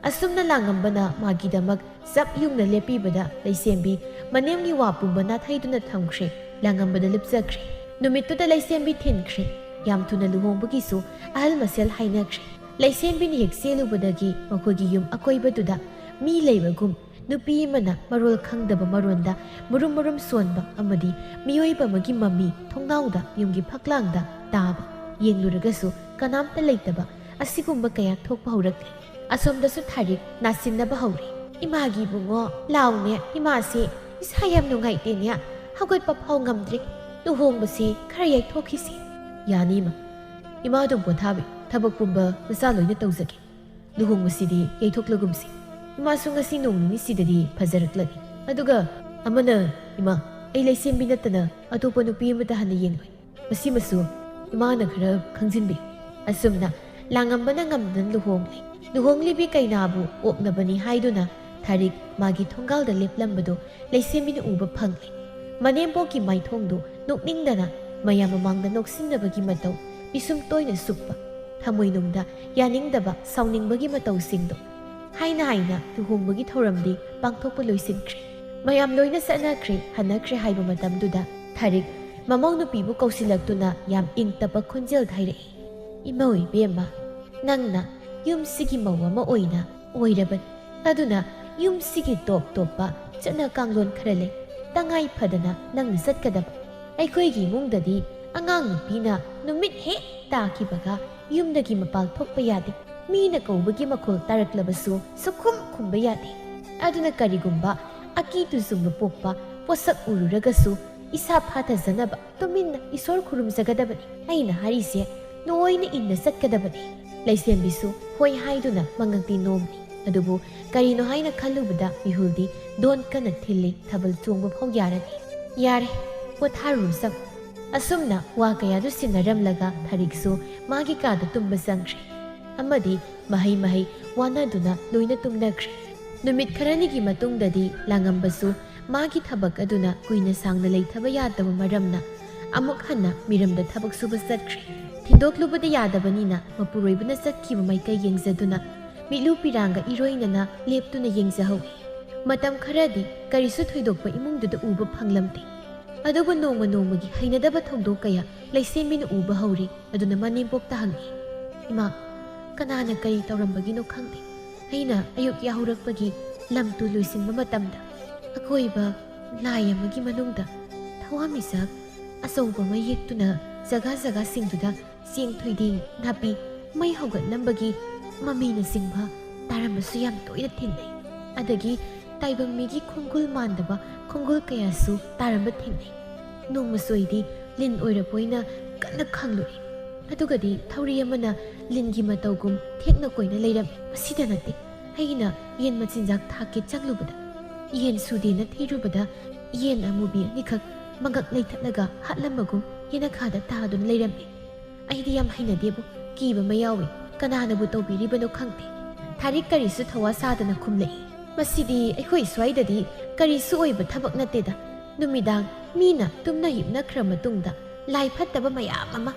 ꯑꯁꯨꯝꯅ ꯂꯥꯡꯉꯝꯕꯅ ꯃꯥꯒꯤꯗꯃꯛ ꯆꯞ ꯌꯨꯡꯅ ꯂꯦꯞꯄꯤꯕꯗ ꯂꯩꯁꯦꯝꯕꯤ ꯃꯅꯦꯝꯒꯤ ꯋꯥ ꯄꯨꯝꯕ ꯅꯥꯊꯩꯗꯨꯅ ꯊꯝꯈ꯭ꯔꯦ, ꯂꯥꯡꯉꯝꯕꯗ ꯂꯨꯞꯆꯈ꯭ꯔꯦ꯫ ꯅꯨꯃꯤꯠꯇꯨꯗ ꯂꯩꯁꯦꯝꯕꯤ ꯊꯤꯟꯈ꯭ꯔꯦ꯫ ꯌꯥꯝ ꯊꯨꯅ ꯂꯨꯍꯣꯡꯕꯒꯤꯁꯨ ꯑꯍꯜ ꯃꯁꯦꯜ ꯍꯥꯏꯅꯈ꯭ꯔꯦ꯫ ꯂꯩꯁꯦꯝꯕꯤꯅ ꯍꯦꯛ ꯆꯦꯜꯂꯨꯕꯗꯒꯤ ꯃꯈꯣꯏꯒꯤ ꯌꯨꯝ ꯑꯀꯣꯏꯕꯗꯨꯗ ꯃꯤ ꯂꯩꯕꯒꯨꯝ ꯅꯨꯄꯤ ꯑꯃꯅ ꯃꯔꯣꯜ ꯈꯪꯗꯕ ꯃꯔꯣꯟꯗ ꯃꯨꯔꯨꯝ ꯃꯨꯔꯨꯝ ꯁꯣꯟꯕ ꯑꯃꯗꯤ ꯃꯤꯑꯣꯏꯕ ꯑꯃꯒꯤ ꯃꯃꯤ ꯊꯣꯡꯅꯥꯎꯗ ꯌꯨꯝꯒꯤ ꯐꯛꯂꯥꯡꯗ ꯇꯥꯕ, ꯌꯦꯡꯂꯨꯔꯒꯁꯨ ꯀꯅꯥꯝꯇ ꯂꯩꯇꯕ ꯑꯁꯤꯒꯨꯝꯕ ꯀꯌꯥ ꯊꯣꯛꯄ ꯍꯧꯔꯛꯂꯦ꯫ ꯑꯁꯣꯝꯗꯁꯨ ꯊꯥꯔꯤꯛ ꯅꯥꯁꯤꯟꯅꯕ ꯍꯧꯔꯦ꯫ ꯏꯃꯥꯒꯤ ꯏꯕꯨꯡꯉꯣ ꯂꯥꯎꯅꯦ, ꯏꯃꯥꯁꯦ ꯏꯁꯥ ꯌꯥꯝ ꯅꯨꯡꯉꯥꯏꯇꯦꯅꯦ, ꯍꯧꯒꯠꯄ ꯐꯥꯎ ꯉꯝꯗ꯭ꯔꯦ, ꯂꯨꯍꯣꯡꯕꯁꯦ ꯈꯔ ꯌꯩꯊꯣꯛꯈꯤꯁꯤ꯫ ꯌꯥꯅꯤ ꯏꯃꯥ, ꯏꯃꯥ ꯑꯗꯨꯝ ꯄꯣꯊꯥꯕꯤꯌꯨ, ꯊꯕꯛ ꯄꯨꯝꯕ ꯃꯆꯥ ꯂꯣꯏꯅ ꯇꯧꯖꯒꯦ꯫ ꯂꯨꯍꯣꯡꯕꯁꯤꯗꯤ ꯌꯩꯊꯣꯛꯂꯒꯨꯝꯁꯤ, ꯏꯃꯥꯁꯨ ꯉꯁꯤ ꯅꯣꯡ ꯅꯤꯅꯤꯁꯤꯗꯗꯤ ꯐꯖꯔꯛꯂꯅꯤ꯫ ꯑꯗꯨꯒ ꯑꯃꯅ ꯏꯃꯥ, ꯑꯩ ꯂꯩꯁꯦꯝꯕꯤ ꯅꯠꯇꯅ ꯑꯇꯣꯞꯄ ꯅꯨꯄꯤ ꯑꯃꯇ ꯍꯟꯅ ꯌꯦꯡꯂꯣꯏ, ꯃꯁꯤꯃꯁꯨ ꯏꯃꯥꯅ ꯈꯔ ꯈꯪꯖꯤꯟꯕꯤꯌꯨ꯫ ꯑꯁꯨꯝꯅ ꯂꯥꯡꯉꯝꯕꯅ ꯉꯝꯗꯅ ꯂꯨꯍꯣꯡꯂꯦ꯫ ꯂꯨꯍꯣꯡꯂꯤꯕꯤ ꯀꯩꯅꯥꯕꯨ ꯑꯣꯛꯅꯕꯅꯤ ꯍꯥꯏꯗꯨꯅ ꯊꯥꯔꯤꯛ ꯃꯥꯒꯤ ꯊꯣꯡꯒꯥꯜꯗ ꯂꯦꯞꯂꯝꯕꯗꯨ ꯂꯩꯁꯦꯝꯕꯤꯅ ꯎꯕ ꯐꯪꯂꯦ꯫ ꯃꯅꯦꯝꯕꯣꯛꯀꯤ ꯃꯥꯏꯊꯣꯡꯗꯨ ꯅꯣꯛꯅꯤꯡꯗꯅ ꯃꯌꯥꯝ ꯃꯃꯥꯡꯗ ꯅꯣꯛꯁꯤꯟꯅꯕꯒꯤ ꯃꯇꯧ, ꯄꯤꯁꯨꯝ ꯇꯣꯏꯅ ꯁꯨꯛꯄ, ꯊꯃꯣꯏꯅꯨꯡꯗ ꯌꯥꯅꯤꯡꯗꯕ ꯁꯥꯎꯅꯤꯡꯕꯒꯤ ꯃꯇꯧꯁꯤꯡꯗꯣ ꯍꯥꯏꯅ ꯂꯨꯍꯣꯡꯕꯒꯤ ꯊꯧꯔꯝꯗꯤ ꯄꯥꯡꯊꯣꯛꯄ ꯂꯣꯏꯁꯤꯟꯈ꯭ꯔꯦ꯫ ꯃꯌꯥꯝ ꯂꯣꯏꯅ ꯆꯠꯅꯈ꯭ꯔꯦ, ꯍꯟꯅꯈ꯭ꯔꯦ ꯍꯥꯏꯕ ꯃꯇꯝꯗꯨꯗ ꯊꯥꯔꯤꯛ ꯃꯃꯧ ꯅꯨꯄꯤꯕꯨ ꯀꯧꯁꯤꯜꯂꯛꯇꯨꯅ ꯌꯥꯝ ꯏꯪ ꯇꯞꯄ ꯈꯣꯟꯖꯦꯜꯗ ꯍꯥꯏꯔꯛꯏ, ꯏꯃꯧ ꯏꯕꯦꯝꯃ, ꯅꯪꯅ ꯌꯨꯝꯁꯤꯒꯤ ꯃꯧ ꯑꯃ ꯑꯣꯏꯅ ꯑꯣꯏꯔꯕꯅꯤ, ꯑꯗꯨꯅ ꯌꯨꯝꯁꯤꯒꯤ ꯇꯣꯞ ꯇꯣꯞꯄ ꯆꯠꯅ ꯀꯥꯡꯂꯣꯟ ꯈꯔ ꯂꯩ, ꯇꯉꯥꯏ ꯐꯗꯅ ꯅꯪꯅ ꯆꯠꯀꯗꯕ꯫ ꯑꯩꯈꯣꯏꯒꯤ ꯏꯃꯨꯡꯗꯗꯤ ꯑꯉꯥꯡ ꯅꯨꯄꯤꯅ ꯅꯨꯃꯤꯠ ꯍꯦꯛ ꯇꯥꯈꯤꯕꯒ ꯌꯨꯝꯗꯒꯤ ꯃꯄꯥꯜ ꯊꯣꯛꯄ ꯌꯥꯗꯦ, ꯃꯤꯅ ꯀꯧꯕꯒꯤ ꯃꯈꯣꯜ ꯇꯥꯔꯛꯂꯕꯁꯨ ꯁꯨꯈꯨꯝ ꯈꯨꯝꯕ ꯌꯥꯗꯦ꯫ ꯑꯗꯨꯅ ꯀꯔꯤꯒꯨꯝꯕ ꯑꯀꯤ ꯇꯨꯖꯨꯡꯕ ꯄꯣꯛꯄ ꯄꯣꯠꯁꯛ ꯎꯔꯨꯔꯒꯁꯨ ꯏꯁꯥ ꯐꯥꯊꯖꯅꯕ ꯇꯨꯃꯤꯟꯅ ꯏꯁꯣꯔ ꯈꯨꯔꯨꯝꯖꯒꯗꯕꯅꯤ, ꯑꯩꯅ ꯍꯥꯏꯔꯤꯁꯦ ꯂꯣꯏꯅ ꯏꯟꯅ ꯆꯠꯀꯗꯕꯅꯤ꯫ ꯂꯩꯁꯦꯝꯕꯤꯁꯨ ꯍꯣꯏ ꯍꯥꯏꯗꯨꯅ ꯃꯉꯛꯇꯤ ꯅꯣꯝꯃꯤ, ꯑꯗꯨꯕꯨ ꯀꯔꯤꯅꯣ ꯍꯥꯏꯅ ꯈꯜꯂꯨꯕꯗ ꯃꯤꯍꯨꯜꯗꯤ ꯗꯣꯟ ꯀꯟꯅ ꯊꯤꯜꯂꯤ, ꯊꯥꯕꯜ ꯆꯣꯡꯕ ꯐꯥꯎ ꯌꯥꯔꯅꯤ꯫ ꯌꯥꯔꯦ, ꯄꯣꯊꯥꯔꯨꯔꯣ ꯆꯪ꯫ ꯑꯁꯨꯝꯅ ꯋꯥ ꯀꯌꯥꯗꯨ ꯁꯤꯟꯅꯔꯝꯂꯒ ꯊꯥꯔꯤꯛꯁꯨ ꯃꯥꯒꯤ ꯀꯥꯗ ꯇꯨꯝꯕ ꯆꯪꯈ꯭ꯔꯦ, ꯑꯃꯗꯤ ꯃꯍꯩ ꯋꯥꯅꯗꯨꯅ ꯂꯣꯏꯅ ꯇꯨꯝꯅꯈ꯭ꯔꯦ꯫ ꯅꯨꯃꯤꯠ ꯈꯔꯅꯤꯒꯤ ꯃꯇꯨꯡꯗꯗꯤ ꯂꯥꯡꯉꯝꯕꯁꯨ ꯃꯥꯒꯤ ꯊꯕꯛ ꯑꯗꯨꯅ ꯀꯨꯏꯅ ꯁꯥꯡꯅ ꯂꯩꯊꯕ ꯌꯥꯗꯕ ꯃꯔꯝꯅ ꯑꯃꯨꯛ ꯍꯟꯅ ꯃꯤꯔꯝꯗ ꯊꯕꯛ ꯁꯨꯕ ꯆꯠꯈ꯭ꯔꯦ꯫ ꯊꯤꯟꯗꯣꯛꯂꯨꯕꯗ ꯌꯥꯗꯕꯅꯤꯅ ꯃꯄꯨꯔꯣꯏꯕꯅ ꯆꯠꯈꯤꯕ ꯃꯥꯏꯀꯩ ꯌꯦꯡꯖꯗꯨꯅ ꯃꯤꯠꯂꯨ ꯄꯤꯔꯥꯡꯒ ꯏꯔꯣꯏꯅꯅ ꯂꯦꯞꯇꯨꯅ ꯌꯦꯡꯖꯍꯧꯏ꯫ ꯃꯇꯝ ꯈꯔꯗꯤ ꯀꯔꯤꯁꯨ ꯊꯣꯏꯗꯣꯛꯄ ꯏꯃꯨꯡꯗꯨꯗ ꯎꯕ ꯐꯪꯂꯝꯗꯦ꯫ ꯑꯗꯨꯕꯨ ꯅꯣꯡꯃ ꯅꯣꯡꯃꯒꯤ ꯍꯩꯅꯗꯕ ꯊꯧꯗꯣꯛ ꯀꯌꯥ ꯂꯩꯁꯦꯝꯕꯤꯅ ꯎꯕ ꯍꯧꯔꯤ꯫ ꯑꯗꯨꯅ ꯃꯅꯦꯝꯕꯣꯛꯇ ꯍꯪꯉꯤ, ꯏꯃꯥ, ꯀꯅꯥꯅ ꯀꯔꯤ ꯇꯧꯔꯝꯕꯒꯤꯅꯣ ꯈꯪꯗꯦ, ꯑꯩꯅ ꯑꯌꯨꯛ ꯌꯥꯍꯧꯔꯛꯄꯒꯤ ꯂꯝ ꯇꯨ ꯂꯣꯏꯁꯤꯟꯕ ꯃꯇꯝꯗ ꯑꯀꯣꯏꯕ ꯂꯥꯏ ꯑꯃꯒꯤ ꯃꯅꯨꯡꯗ ꯊꯋꯥꯟꯃꯤꯆꯥꯛ ꯑꯆꯧꯕ ꯑꯃ ꯌꯦꯛꯇꯨꯅ ꯖꯒꯥ ꯖꯒꯥꯁꯤꯡꯗꯨꯗ ꯆꯦꯡ ꯊꯣꯏꯗꯤꯡ ꯅꯥꯄꯤ ꯃꯩ ꯍꯧꯒꯠꯂꯝꯕꯒꯤ ꯃꯃꯤꯅꯆꯤꯡꯕ ꯇꯥꯔꯝꯕꯁꯨ ꯌꯥꯝ ꯇꯣꯏꯅ ꯊꯦꯡꯅꯩ꯫ ꯑꯗꯒꯤ ꯇꯥꯏꯕꯪ ꯃꯤꯒꯤ ꯈꯣꯡꯒꯨꯜ ꯃꯥꯟꯗꯕ ꯈꯣꯡꯒꯨꯜ ꯀꯌꯥꯁꯨ ꯇꯥꯔꯝꯕ ꯊꯦꯡꯅꯩ꯫ ꯅꯣꯡꯃꯁꯨ ꯑꯩꯗꯤ ꯂꯤꯟ ꯑꯣꯏꯔꯕꯣꯏꯅ ꯀꯟꯅ ꯈꯪꯂꯨꯔꯦ, ꯑꯗꯨꯒꯗꯤ ꯊꯧꯔꯤ ꯑꯃꯅ ꯂꯤꯟꯒꯤ ꯃꯇꯧꯒꯨꯝ ꯊꯦꯛꯅ ꯀꯣꯏꯅ ꯂꯩꯔꯝꯃꯤ꯫ ꯃꯁꯤꯗ ꯅꯠꯇꯦ, ꯑꯩꯅ ꯌꯦꯟ ꯃꯆꯤꯟꯖꯥꯛ ꯊꯥꯛꯀꯦ ꯆꯪꯂꯨꯕꯗ, ꯌꯦꯟ ꯁꯨꯗꯦꯅ ꯊꯤꯔꯨꯕꯗ ꯌꯦꯟ ꯑꯃꯨꯕꯤ ꯑꯅꯤꯈꯛ ꯃꯉꯛ ꯂꯩꯊꯠꯂꯒ ꯍꯥꯠꯂꯝꯕꯒꯨꯝ ꯌꯦꯅꯈꯥꯗ ꯇꯥꯗꯨꯅ ꯂꯩꯔꯝꯃꯤ꯫ ꯑꯩꯗꯤ ꯌꯥꯝ ꯍꯩꯅꯗꯦꯕꯨ, ꯀꯤꯕ ꯑꯃ ꯌꯥꯎꯏ, ꯀꯅꯥꯅꯕꯨ ꯇꯧꯕꯤꯔꯤꯕꯅꯣ ꯈꯪꯗꯦ꯫ ꯊꯥꯔꯤꯛ ꯀꯔꯤꯁꯨ ꯊꯋꯥ ꯁꯥꯗꯅ ꯈꯨꯝꯂꯛꯏ, ꯃꯁꯤꯗꯤ ꯑꯩꯈꯣꯏ ꯁ꯭ꯋꯥꯏꯗꯗꯤ ꯀꯔꯤꯁꯨ ꯑꯣꯏꯕ ꯊꯕꯛ ꯅꯠꯇꯦꯗ꯫ ꯅꯨꯃꯤꯗꯥꯡ ꯃꯤꯅ ꯇꯨꯝꯅ ꯍꯤꯞꯅꯈ꯭ꯔ ꯃꯇꯨꯡꯗ ꯂꯥꯏ ꯐꯠꯇꯕ ꯃꯌꯥꯝ ꯑꯃ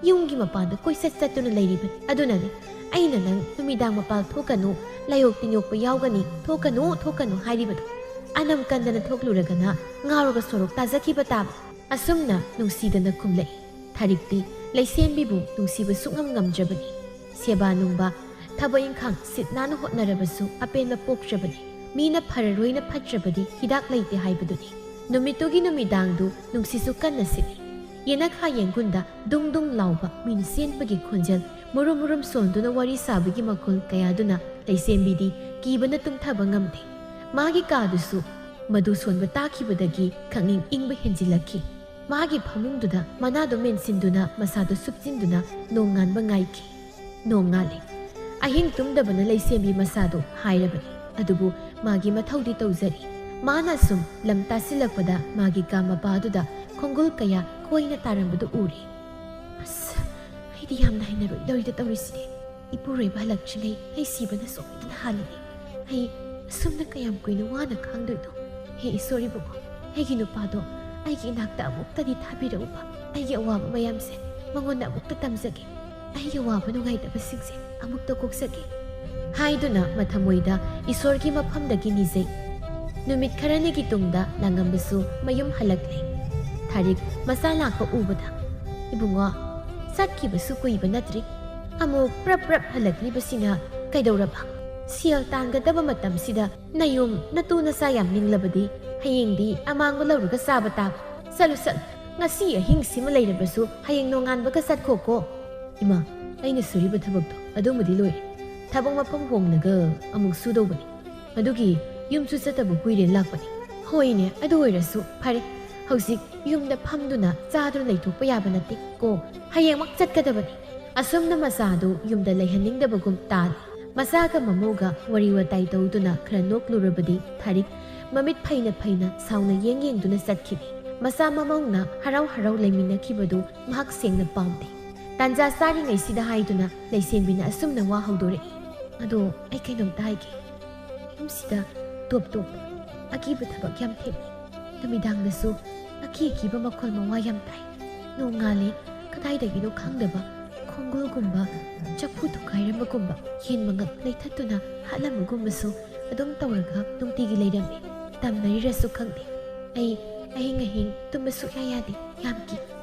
ꯌꯨꯝꯒꯤ ꯃꯄꯥꯟꯗ ꯀꯣꯏꯆꯠ ꯆꯠꯇꯨꯅ ꯂꯩꯔꯤꯕꯅꯤ꯫ ꯑꯗꯨꯅꯅꯤ ꯑꯩꯅ ꯅꯪ ꯅꯨꯃꯤꯗꯥꯡ ꯃꯄꯥꯜ ꯊꯣꯛꯀꯅꯨ, ꯂꯥꯏꯌꯣꯛ ꯇꯤꯟꯌꯣꯛꯄ ꯌꯥꯎꯒꯅꯤ, ꯊꯣꯛꯀꯅꯨ ꯍꯥꯏꯔꯤꯕꯗꯣ꯫ ꯑꯅꯝ ꯀꯟꯗꯅ ꯊꯣꯛꯂꯨꯔꯒꯅ ꯉꯥꯎꯔꯒ ꯁꯣꯔꯣꯛ ꯇꯥꯖꯈꯤꯕ ꯇꯥꯕ꯫ ꯑꯁꯨꯝꯅ ꯅꯨꯡꯁꯤꯗꯅ ꯈꯨꯝꯂꯛꯏ꯫ ꯊꯥꯔꯤꯛꯇꯤ ꯂꯩꯁꯦꯝꯕꯤꯕꯨ ꯅꯨꯡꯁꯤꯕ ꯁꯨꯛꯉꯝ ꯉꯝꯗ꯭ꯔꯕꯅꯤ꯫ ꯁꯦꯕꯥ ꯅꯨꯡꯕꯥ ꯊꯕꯛ ꯏꯪꯈꯥꯡ ꯁꯤꯠ ꯅꯥꯟꯅ ꯍꯣꯠꯅꯔꯕꯁꯨ ꯑꯄꯦꯟꯕ ꯄꯣꯛꯇ꯭ꯔꯕꯅꯤ꯫ ꯃꯤꯅ ꯐꯔꯔꯣꯏꯅ ꯐꯠꯇ꯭ꯔꯕꯗꯤ ꯍꯤꯗꯥꯛ ꯂꯩꯇꯦ ꯍꯥꯏꯕꯗꯨꯅꯤ꯫ ꯅꯨꯃꯤꯠꯇꯨꯒꯤ ꯅꯨꯃꯤꯗꯥꯡꯗꯨ ꯅꯨꯡꯁꯤꯠꯁꯨ ꯀꯟꯅ ꯁꯤꯠꯂꯤ꯫ ꯌꯦꯅꯈꯥ ꯌꯦꯡꯒꯨꯟꯗ ꯗꯨꯡ ꯗꯨꯡ ꯂꯥꯎꯕ ꯃꯤꯅ ꯆꯦꯟꯕꯒꯤ ꯈꯣꯟꯖꯦꯜ, ꯃꯨꯔꯨꯝ ꯃꯨꯔꯨꯝ ꯁꯣꯟꯗꯨꯅ ꯋꯥꯔꯤ ꯁꯥꯕꯒꯤ ꯃꯈꯣꯜ ꯀꯌꯥꯗꯨꯅ ꯂꯩꯁꯦꯝꯕꯤꯗꯤ ꯀꯤꯕꯅ ꯇꯨꯝꯊꯕ ꯉꯝꯗꯦ꯫ ꯃꯥꯒꯤ ꯀꯥꯗꯨꯁꯨ ꯃꯗꯨ ꯁꯣꯟꯕ ꯇꯥꯈꯤꯕꯗꯒꯤ ꯈꯪꯅꯤꯡ ꯏꯪꯕ ꯍꯦꯟꯖꯤꯜꯂꯛꯈꯤ꯫ ꯃꯥꯒꯤ ꯐꯃꯨꯡꯗꯨꯗ ꯃꯅꯥꯗꯨ ꯃꯦꯟꯁꯤꯟꯗꯨꯅ ꯃꯁꯥꯗꯨ ꯁꯨꯞꯆꯤꯟꯗꯨꯅ ꯅꯣꯡ ꯉꯥꯟꯕ ꯉꯥꯏꯈꯤ꯫ ꯅꯣꯡ ꯉꯥꯜꯂꯤ꯫ ꯑꯍꯤꯡ ꯇꯨꯝꯗꯕꯅ ꯂꯩꯁꯦꯝꯕꯤ ꯃꯁꯥꯗꯨ ꯍꯥꯏꯔꯕꯅꯤ, ꯑꯗꯨꯕꯨ ꯃꯥꯒꯤ ꯃꯊꯧꯗꯤ ꯇꯧꯖꯔꯤ꯫ ꯃꯥꯅ ꯁꯨꯝ ꯂꯝ ꯇꯥꯁꯤꯜꯂꯛꯄꯗ ꯃꯥꯒꯤ ꯀꯥ ꯃꯄꯥꯗꯨꯗ ꯈꯣꯡꯒꯨꯜ ꯀꯌꯥ ꯀꯣꯏꯅ ꯇꯥꯔꯝꯕꯗꯨ ꯎꯔꯤ꯫ ꯑꯁ, ꯑꯩꯗꯤ ꯌꯥꯝꯅ ꯍꯩꯅꯔꯣꯏꯗꯧꯔꯤꯗ ꯇꯧꯔꯤꯁꯤꯗꯤ꯫ ꯏꯄꯨꯔꯣꯏꯕ ꯍꯜꯂꯛꯇ꯭ꯔꯤꯉꯩ ꯑꯩ ꯁꯤꯕꯅ ꯁꯣꯏꯗꯅ ꯍꯥꯜꯂꯅꯤ꯫ ꯑꯩ ꯑꯁꯨꯝꯅ ꯀꯌꯥꯝ ꯀꯨꯏꯅ ꯋꯥꯅ ꯈꯥꯡꯗꯣꯏꯅꯣ? ꯍꯦ ꯏꯁꯣꯔ ꯏꯕꯨꯡꯉꯣ, ꯑꯩꯒꯤ ꯅꯨꯄꯥꯗꯣ ꯑꯩꯒꯤ ꯏꯅꯥꯛꯇ ꯑꯃꯨꯛꯇꯗꯤ ꯊꯥꯕꯤꯔꯛꯎꯕ ꯑꯩꯒꯤ ꯑꯋꯥꯕ ꯃꯌꯥꯝꯁꯦ ꯃꯉꯣꯟꯗ ꯑꯃꯨꯛꯇ ꯇꯝꯖꯒꯦ ꯑꯩꯒꯤ ꯑꯋꯥꯕ ꯅꯨꯡꯉꯥꯏꯇꯕꯁꯤꯡꯁꯦ ꯑꯃꯨꯛꯇ ꯀꯣꯛꯆꯒꯦ ꯍꯥꯏꯗꯨꯅ ꯃꯊꯃꯣꯏꯗ ꯏꯁꯣꯔꯒꯤ ꯃꯐꯝꯗꯒꯤ ꯅꯤꯖꯩ ꯅꯨꯃꯤꯠ ꯈꯔꯅꯤꯒꯤ ꯇꯨꯡꯗ ꯂꯥꯡꯉꯝꯕꯁꯨ ꯃꯌꯨꯝ ꯍꯜꯂꯛꯂꯦ ꯊꯥꯔꯤꯛ ꯃꯆꯥ ꯂꯥꯛꯄ ꯎꯕꯗ ꯏꯕꯨꯡꯉꯣ ꯆꯠꯈꯤꯕꯁꯨ ꯀꯨꯏꯕ ꯅꯠꯇ꯭ꯔꯤ ꯑꯃꯨꯛ ꯄ꯭ꯔꯞ ꯍꯜꯂꯛꯂꯤꯕꯁꯤꯅ ꯀꯩꯗꯧꯔꯕ ꯁꯦꯜ ꯇꯥꯟꯒꯗꯕ ꯃꯇꯝꯁꯤꯗ ꯅꯌꯨꯝ ꯅꯇꯨ ꯅꯆꯥ ꯌꯥꯝ ꯅꯤꯡꯂꯕꯗꯤ ꯍꯌꯦꯡꯗꯤ ꯑꯃꯥꯡꯕ ꯂꯧꯔꯒ ꯆꯥꯕ ꯇꯥꯕ ꯆꯠꯂꯨ ꯉꯁꯤ ꯑꯍꯤꯡꯁꯤꯃ ꯂꯩꯔꯕꯁꯨ ꯍꯌꯦꯡ ꯅꯣꯡꯉꯥꯟꯕꯒ ꯆꯠꯈꯣꯀꯣ ꯏꯃꯥ ꯑꯩꯅ ꯁꯨꯔꯤꯕ ꯊꯕꯛꯇꯣ ꯑꯗꯨꯃꯗꯤ ꯂꯣꯏꯔꯦ ꯊꯕꯛ ꯃꯐꯝ ꯍꯣꯡꯂꯒ ꯑꯃꯨꯛ ꯁꯨꯗꯧꯕꯅꯤ ꯑꯗꯨꯒꯤ ꯌꯨꯝꯁꯨ ꯆꯠꯇꯕ ꯀꯨꯏꯔꯦ ꯂꯥꯛꯄꯅꯤ ꯍꯣꯏꯅꯦ ꯑꯗꯨ ꯑꯣꯏꯔꯁꯨ ꯐꯔꯦ ꯍꯧꯖꯤꯛ ꯌꯨꯝꯗ ꯐꯝꯗꯨꯅ ꯆꯥꯗꯨꯅ ꯂꯩꯊꯣꯛꯄ ꯌꯥꯕ ꯅꯠꯇꯦ ꯀꯣ ꯍꯌꯦꯡꯃꯛ ꯆꯠꯀꯗꯕꯅꯤ ꯑꯁꯨꯝꯅ ꯃꯆꯥꯗꯨ ꯌꯨꯝꯗ ꯂꯩꯍꯟꯅꯤꯡꯗꯕꯒꯨꯝ ꯇꯥꯜꯂꯤ ꯃꯆꯥꯒ ꯃꯃꯧꯒ ꯋꯥꯔꯤ ꯋꯥꯇꯥꯏ ꯇꯧꯗꯨꯅ ꯈꯔ ꯅꯣꯛꯂꯨꯔꯕꯗꯤ ꯊꯥꯔꯤꯛ ꯃꯃꯤꯠ ꯐꯩꯅ ꯁꯥꯎꯅ ꯌꯦꯡꯗꯨꯅ ꯆꯠꯈꯤꯅꯤ ꯃꯆꯥ ꯃꯃꯧꯅ ꯍꯔꯥꯎ ꯂꯩꯃꯤꯟꯅꯈꯤꯕꯗꯨ ꯃꯍꯥꯛ ꯁꯦꯡꯅ ꯄꯥꯝꯗꯦ ꯇꯥꯟꯖꯥ ꯆꯥꯔꯤꯉꯩꯁꯤꯗ ꯍꯥꯏꯗꯨꯅ ꯂꯩꯁꯦꯝꯕꯤꯅ ꯑꯁꯨꯝꯅ ꯋꯥ ꯍꯧꯗꯣꯔꯛꯏ ꯑꯗꯣ ꯑꯩ ꯀꯩꯅꯣꯝꯇ ꯍꯥꯏꯒꯦ ꯌꯨꯝꯁꯤꯗ ꯇꯣꯞ ꯑꯀꯤꯕ ꯊꯕꯛ ꯌꯥꯝ ꯊꯦꯡꯅꯩ ꯅꯨꯃꯤꯗꯥꯡꯗꯁꯨ ꯑꯀꯤꯕ ꯃꯈꯣꯜ ꯃꯋꯥ ꯌꯥꯝ ꯇꯥꯏ ꯅꯣꯡꯉꯥꯜꯂꯦ ꯀꯗꯥꯏꯗꯒꯤꯅꯣ ꯈꯪꯗꯕ ꯈꯣꯡꯒꯨꯜꯒꯨꯝꯕ ꯆꯐꯨ ꯊꯨꯒꯥꯏꯔꯝꯕꯒꯨꯝꯕ ꯌꯦꯟ ꯃꯉꯛ ꯂꯩꯊꯠꯇꯨꯅ ꯍꯥꯠꯂꯝꯕꯒꯨꯝꯕꯁꯨ ꯑꯗꯨꯝ ꯇꯧꯔꯒ ꯅꯨꯡꯇꯤꯒꯤ ꯂꯩꯔꯝꯃꯤ ꯇꯝꯅꯔꯤꯔꯁꯨ ꯈꯪꯗꯦ ꯑꯩ ꯑꯍꯤꯡ ꯇꯨꯝꯕ ꯁꯨꯛꯌꯥ ꯌꯥꯗꯦ ꯌꯥꯝ ꯀꯤ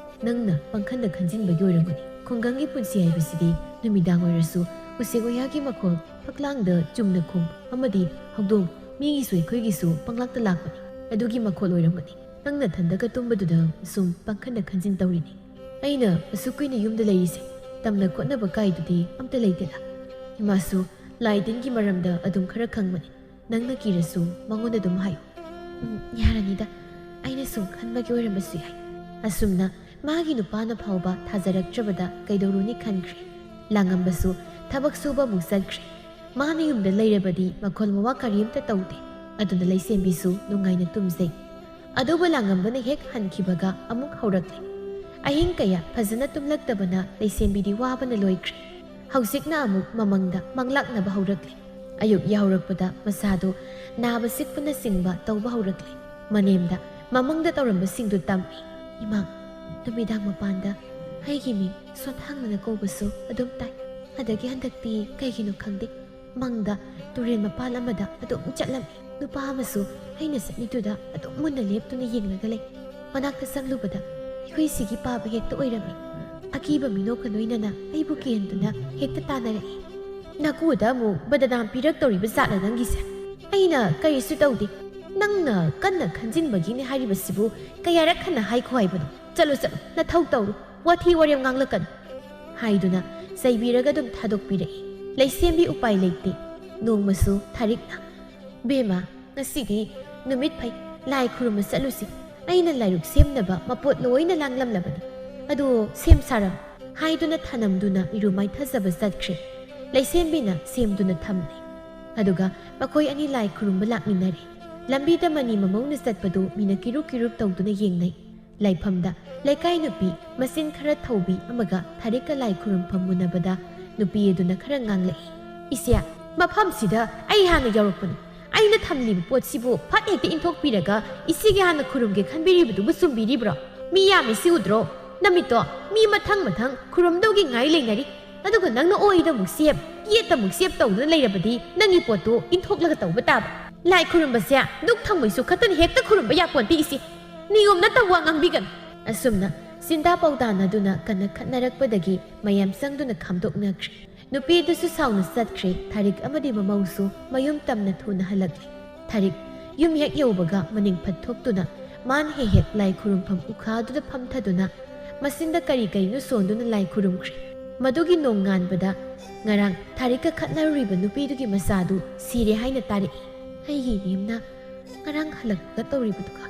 ꯅꯪꯅ ꯄꯪꯈꯟꯗ ꯈꯟꯖꯤꯟꯕꯒꯤ ꯑꯣꯏꯔꯝꯒꯅꯤ ꯈꯨꯡꯒꯪꯒꯤ ꯄꯨꯟꯁꯤ ꯍꯥꯏꯕꯁꯤꯗꯤ ꯅꯨꯃꯤꯗꯥꯡ ꯑꯣꯏꯔꯁꯨ ꯎꯆꯦꯛ ꯋꯥꯌꯥꯒꯤ ꯃꯈꯣꯜ ꯐꯛꯂꯥꯡꯗ ꯆꯨꯝꯅ ꯈꯣꯡ ꯑꯃꯗꯤ ꯍꯧꯗꯣꯡ ꯃꯤꯒꯤꯁꯨ ꯑꯩꯈꯣꯏꯒꯤꯁꯨ ꯄꯪꯂꯥꯛꯇ ꯂꯥꯛꯄꯅꯤ ꯑꯗꯨꯒꯤ ꯃꯈꯣꯜ ꯑꯣꯏꯔꯝꯒꯅꯤ ꯅꯪꯅ ꯊꯟꯗꯒ ꯇꯨꯝꯕꯗꯨꯗ ꯁꯨꯝ ꯄꯪꯈꯟꯗ ꯈꯟꯖꯤꯟ ꯇꯧꯔꯤꯅꯤ ꯑꯩꯅ ꯑꯁꯨꯛ ꯀꯨꯏꯅ ꯌꯨꯝꯗ ꯂꯩꯔꯤꯁꯦ ꯇꯝꯅ ꯈꯣꯠꯅꯕ ꯀꯥꯏꯗꯨꯗꯤ ꯑꯝꯇ ꯂꯩꯇꯦꯗ ꯏꯃꯥꯁꯨ ꯂꯥꯏ ꯇꯤꯟꯒꯤ ꯃꯔꯝꯗ ꯑꯗꯨꯝ ꯈꯔ ꯈꯪꯕꯅꯤ ꯅꯪꯅ ꯀꯤꯔꯁꯨ ꯃꯉꯣꯟꯗ ꯑꯗꯨꯝ ꯍꯥꯏꯌꯨ ꯌꯥꯔꯅꯤꯗ ꯑꯩꯅ ꯁꯨꯝ ꯈꯟꯕꯒꯤ ꯑꯣꯏꯔꯝꯕꯁꯨ ꯌꯥꯏ ꯑꯁꯨꯝꯅ ꯃꯥꯒꯤ ꯅꯨꯄꯥꯅ ꯐꯥꯎꯕ ꯊꯥꯖꯔꯛꯇ꯭ꯔꯕꯗ ꯀꯩꯗꯧꯔꯨꯅꯤ ꯈꯟꯈ꯭ꯔꯦ ꯂꯥꯡꯉꯝꯕꯁꯨ ꯊꯕꯛ ꯁꯨꯕ ꯑꯃꯨꯛ ꯆꯠꯈ꯭ꯔꯦ ꯃꯥꯅ ꯌꯨꯝꯗ ꯂꯩꯔꯕꯗꯤ ꯃꯈꯣꯜ ꯃꯋꯥ ꯀꯔꯤꯝꯇ ꯇꯧꯗꯦ ꯑꯗꯨꯅ ꯂꯩꯁꯦꯝꯕꯤꯁꯨ ꯅꯨꯡꯉꯥꯏꯅ ꯇꯨꯝꯖꯩ ꯑꯗꯨꯕꯨ ꯂꯥꯡꯉꯝꯕꯅ ꯍꯦꯛ ꯍꯟꯈꯤꯕꯒ ꯑꯃꯨꯛ ꯍꯧꯔꯛꯂꯦ ꯑꯍꯤꯡ ꯀꯌꯥ ꯐꯖꯅ ꯇꯨꯝꯂꯛꯇꯕꯅ ꯂꯩꯁꯦꯝꯕꯤꯗꯤ ꯋꯥꯕꯅ ꯂꯣꯏꯈ꯭ꯔꯦ ꯍꯧꯖꯤꯛꯅ ꯑꯃꯨꯛ ꯃꯃꯪꯗ ꯃꯪꯂꯥꯛꯅꯕ ꯍꯧꯔꯛꯂꯦ ꯑꯌꯨꯛ ꯌꯥꯎꯔꯛꯄꯗ ꯃꯁꯥꯗꯣ ꯅꯥꯕ ꯁꯤꯛꯄꯅꯆꯤꯡꯕ ꯇꯧꯕ ꯍꯧꯔꯛꯂꯦ ꯃꯅꯦꯝꯗ ꯃꯃꯪꯗ ꯇꯧꯔꯝꯕꯁꯤꯡꯗꯨ ꯇꯝꯃꯤ ꯏꯃꯥ ꯅꯨꯃꯤꯗꯥꯡ ꯃꯄꯥꯟꯗ ꯑꯩꯒꯤ ꯃꯤꯡ ꯁꯣꯠꯊꯥꯡꯅꯅ ꯀꯧꯕꯁꯨ ꯑꯗꯨꯝ ꯇꯥꯏ ꯑꯗꯒꯤ ꯍꯟꯗꯛꯇꯤ ꯀꯩꯒꯤꯅꯣ ꯈꯪꯗꯦ ꯃꯪꯗ ꯇꯨꯔꯦꯜ ꯃꯄꯥꯟ ꯑꯃꯗ ꯑꯗꯨꯝ ꯆꯠꯂꯝꯃꯤ ꯅꯨꯄꯥ ꯑꯃꯁꯨ ꯑꯩꯅ ꯆꯠꯂꯤꯗꯨꯗ ꯑꯗꯨꯝ ꯃꯨꯟꯅ ꯂꯦꯞꯇꯨꯅ ꯌꯦꯡꯂꯒ ꯂꯩ ꯃꯅꯥꯛꯇ ꯆꯪꯂꯨꯕꯗ ꯑꯩꯈꯣꯏ ꯁꯤꯒꯤ ꯄꯥꯕ ꯍꯦꯛꯇ ꯑꯣꯏꯔꯝꯃꯤ ꯑꯀꯤꯕ ꯃꯤꯅꯣꯛꯀ ꯂꯣꯏꯅꯅ ꯑꯩꯕు ꯀꯦꯟꯗꯨꯅ ꯍꯦꯛꯇ ꯇꯥꯟꯅꯔꯛꯏ ꯅꯀꯨꯗ ꯑꯃꯨꯛ ꯕꯗꯅꯥꯝ ꯄꯤꯔꯛꯇꯧꯔꯤꯕ ꯖꯥꯠꯂ ꯅꯪꯒꯤꯁꯦ ꯑꯩꯅ ꯀꯔꯤꯁꯨ ꯇꯧꯗꯦ ꯅꯪꯅ ꯀꯟꯅ ꯈꯟꯖꯤꯟꯕꯒꯤꯅꯦ ꯍꯥꯏꯔꯤꯕꯁꯤꯕꯨ ꯀꯌꯥꯔꯛ ꯍꯟꯅ ꯍꯥꯏꯈꯣ ꯍꯥꯏꯕꯅꯣ ꯆꯠꯂꯨ ꯅꯊꯧ ꯇꯧꯔꯨ ꯋꯥꯊꯤ ꯋꯥꯔꯦꯝ ꯉꯥꯡꯂꯛꯀꯅꯨ ꯍꯥꯏꯗꯨꯅ ꯆꯩꯕꯤꯔꯒ ꯑꯗꯨꯝ ꯊꯥꯗꯣꯛꯄꯤꯔꯛꯏ ꯂꯩꯁꯦꯝꯕꯤ ꯎꯄꯥꯏ ꯂꯩꯇꯦ ꯅꯣꯡꯃꯁꯨ ꯊꯥꯔꯤꯛꯅ ꯕꯦꯝꯃ ꯉꯁꯤꯗꯤ ꯅꯨꯃꯤꯠ ꯐꯩ ꯂꯥꯏ ꯈꯨꯔꯨꯝꯕ ꯆꯠꯂꯨꯁꯤ ꯑꯩꯅ ꯂꯥꯏꯔꯨꯛ ꯁꯦꯝꯅꯕ ꯃꯄꯣꯠ ꯂꯣꯏꯅ ꯂꯥꯡꯂꯝꯂꯕꯅꯤ ꯑꯗꯣ ꯁꯦꯝ ꯁꯥꯔꯝ ꯍꯥꯏꯗꯨꯅ ꯊꯅꯝꯗꯨꯅ ꯏꯔꯨ ꯃꯥꯏꯊꯖꯕ ꯆꯠꯈ꯭ꯔꯦ ꯂꯩꯁꯦꯝꯕꯤꯅ ꯁꯦꯝꯗꯨꯅ ꯊꯝꯂꯦ ꯑꯗꯨꯒ ꯃꯈꯣꯏ ꯑꯅꯤ ꯂꯥꯏ ꯈꯨꯔꯨꯝꯕ ꯂꯥꯛꯃꯤꯟꯅꯔꯦ ꯂꯝꯕꯤꯗ ꯃꯅꯤ ꯃꯃꯧꯅ ꯆꯠꯄꯗꯨ ꯃꯤꯅ ꯀꯤꯔꯨꯞ ꯇꯧꯗꯨꯅ ꯌꯦꯡꯅꯩ ꯂꯥꯏꯐꯝꯗ ꯂꯩꯀꯥꯏ ꯅꯨꯄꯤ ꯃꯆꯤꯟ ꯈꯔ ꯊꯧꯕꯤ ꯑꯃꯒ ꯊꯥꯔꯤꯛꯀ ꯂꯥꯏ ꯈꯨꯔꯨꯝꯐꯝ ꯃꯨꯟꯅꯕꯗ ꯅꯨꯄꯤ ꯑꯗꯨꯅ ꯈꯔ ꯉꯥꯡꯂꯛꯏ ꯏꯆꯦ ꯃꯐꯝꯁꯤꯗ ꯑꯩ ꯍꯥꯟꯅ ꯌꯧꯔꯛꯄꯅꯤ ꯑꯩꯅ ꯊꯝꯂꯤꯕ ꯄꯣꯠꯁꯤꯕꯨ ꯐꯠ ꯍꯦꯛꯇ ꯏꯟꯊꯣꯛꯄꯤꯔꯒ ꯏꯆꯦꯒꯤ ꯍꯥꯟꯅ ꯈꯨꯔꯨꯝꯒꯦ ꯈꯟꯕꯤꯔꯤꯕꯗꯨꯕꯨ ꯆꯨꯝꯕꯤꯔꯤꯕ꯭ꯔꯣ ꯃꯤ ꯌꯥꯝꯃꯤꯁꯤ ꯎꯗ꯭ꯔꯣ ꯅꯃꯤꯠꯇꯣ ꯃꯤ ꯃꯊꯪ ꯈꯨꯔꯨꯝꯗꯧꯒꯤ ꯉꯥꯏ ꯂꯩꯅꯔꯤ ꯑꯗꯨꯒ ꯅꯪꯅ ꯑꯣꯏꯗ ꯑꯃꯨꯛ ꯆꯦꯞ ꯌꯦꯠꯇ ꯑꯃꯨꯛ ꯆꯦꯞ ꯇꯧꯗꯨꯅ ꯂꯩꯔꯕꯗꯤ ꯅꯪꯒꯤ ꯄꯣꯠꯇꯨ ꯏꯟꯊꯣꯛꯂꯒ ꯇꯧꯕ ꯇꯥꯕ ꯂꯥꯏ ꯈꯨꯔꯨꯝꯕꯁꯦ ꯗꯨꯛ ꯊꯪꯕꯩꯁꯨ ꯈꯛꯇꯅ ꯍꯦꯛꯇ ꯈꯨꯔꯨꯝꯕ ꯌꯥꯄꯣꯟꯇꯦ ꯏꯆꯦ ꯅꯤꯌꯣꯝ ꯅꯠꯇꯕ ꯋꯥ ꯉꯥꯡꯕꯤꯒꯅꯨ ꯑꯁꯨꯝꯅ ꯆꯤꯟꯗꯥ ꯄꯥꯎꯗꯥꯅꯗꯨꯅ ꯀꯟꯅ ꯈꯠꯅꯔꯛꯄꯗꯒꯤ ꯃꯌꯥꯝ ꯆꯪꯗꯨꯅ ꯈꯥꯝꯗꯣꯛꯅꯈ꯭ꯔꯦ ꯅꯨꯄꯤꯗꯨꯁꯨ ꯁꯥꯎꯅ ꯆꯠꯈ꯭ꯔꯦ ꯊꯥꯔꯤꯛ ꯑꯃꯗꯤ ꯃꯃꯧꯁꯨ ꯃꯌꯨꯝ ꯇꯝꯅ ꯊꯨꯅ ꯍꯜꯂꯛꯂꯦ ꯊꯥꯔꯤꯛ ꯌꯨꯝ ꯍꯦꯛ ꯌꯧꯕꯒ ꯃꯅꯤꯡ ꯐꯠꯊꯣꯛꯇꯨꯅ ꯃꯥꯅ ꯍꯦꯛ ꯂꯥꯏ ꯈꯨꯔꯨꯝꯐꯝ ꯎꯈꯥꯗꯨꯗ ꯐꯝꯊꯗꯨꯅ ꯃꯆꯤꯟꯗ ꯀꯔꯤꯅꯣ ꯁꯣꯟꯗꯨꯅ ꯂꯥꯏ ꯈꯨꯔꯨꯝꯈ꯭ꯔꯦ ꯃꯗꯨꯒꯤ ꯅꯣꯡꯉꯥꯟꯕꯗ ꯉꯔꯥꯡ ꯊꯥꯔꯤꯛꯀ ꯈꯠꯅꯔꯨꯔꯤꯕ ꯅꯨꯄꯤꯗꯨꯒꯤ ꯃꯆꯥꯗꯨ ꯁꯤꯔꯦ ꯍꯥꯏꯅ ꯇꯥꯔꯛꯏ ꯑꯩꯒꯤ ꯏꯅꯦꯝꯅ ꯉꯔꯥꯡ ꯍꯜꯂꯛꯄꯒ ꯇꯧꯔꯤꯕꯗꯨꯒ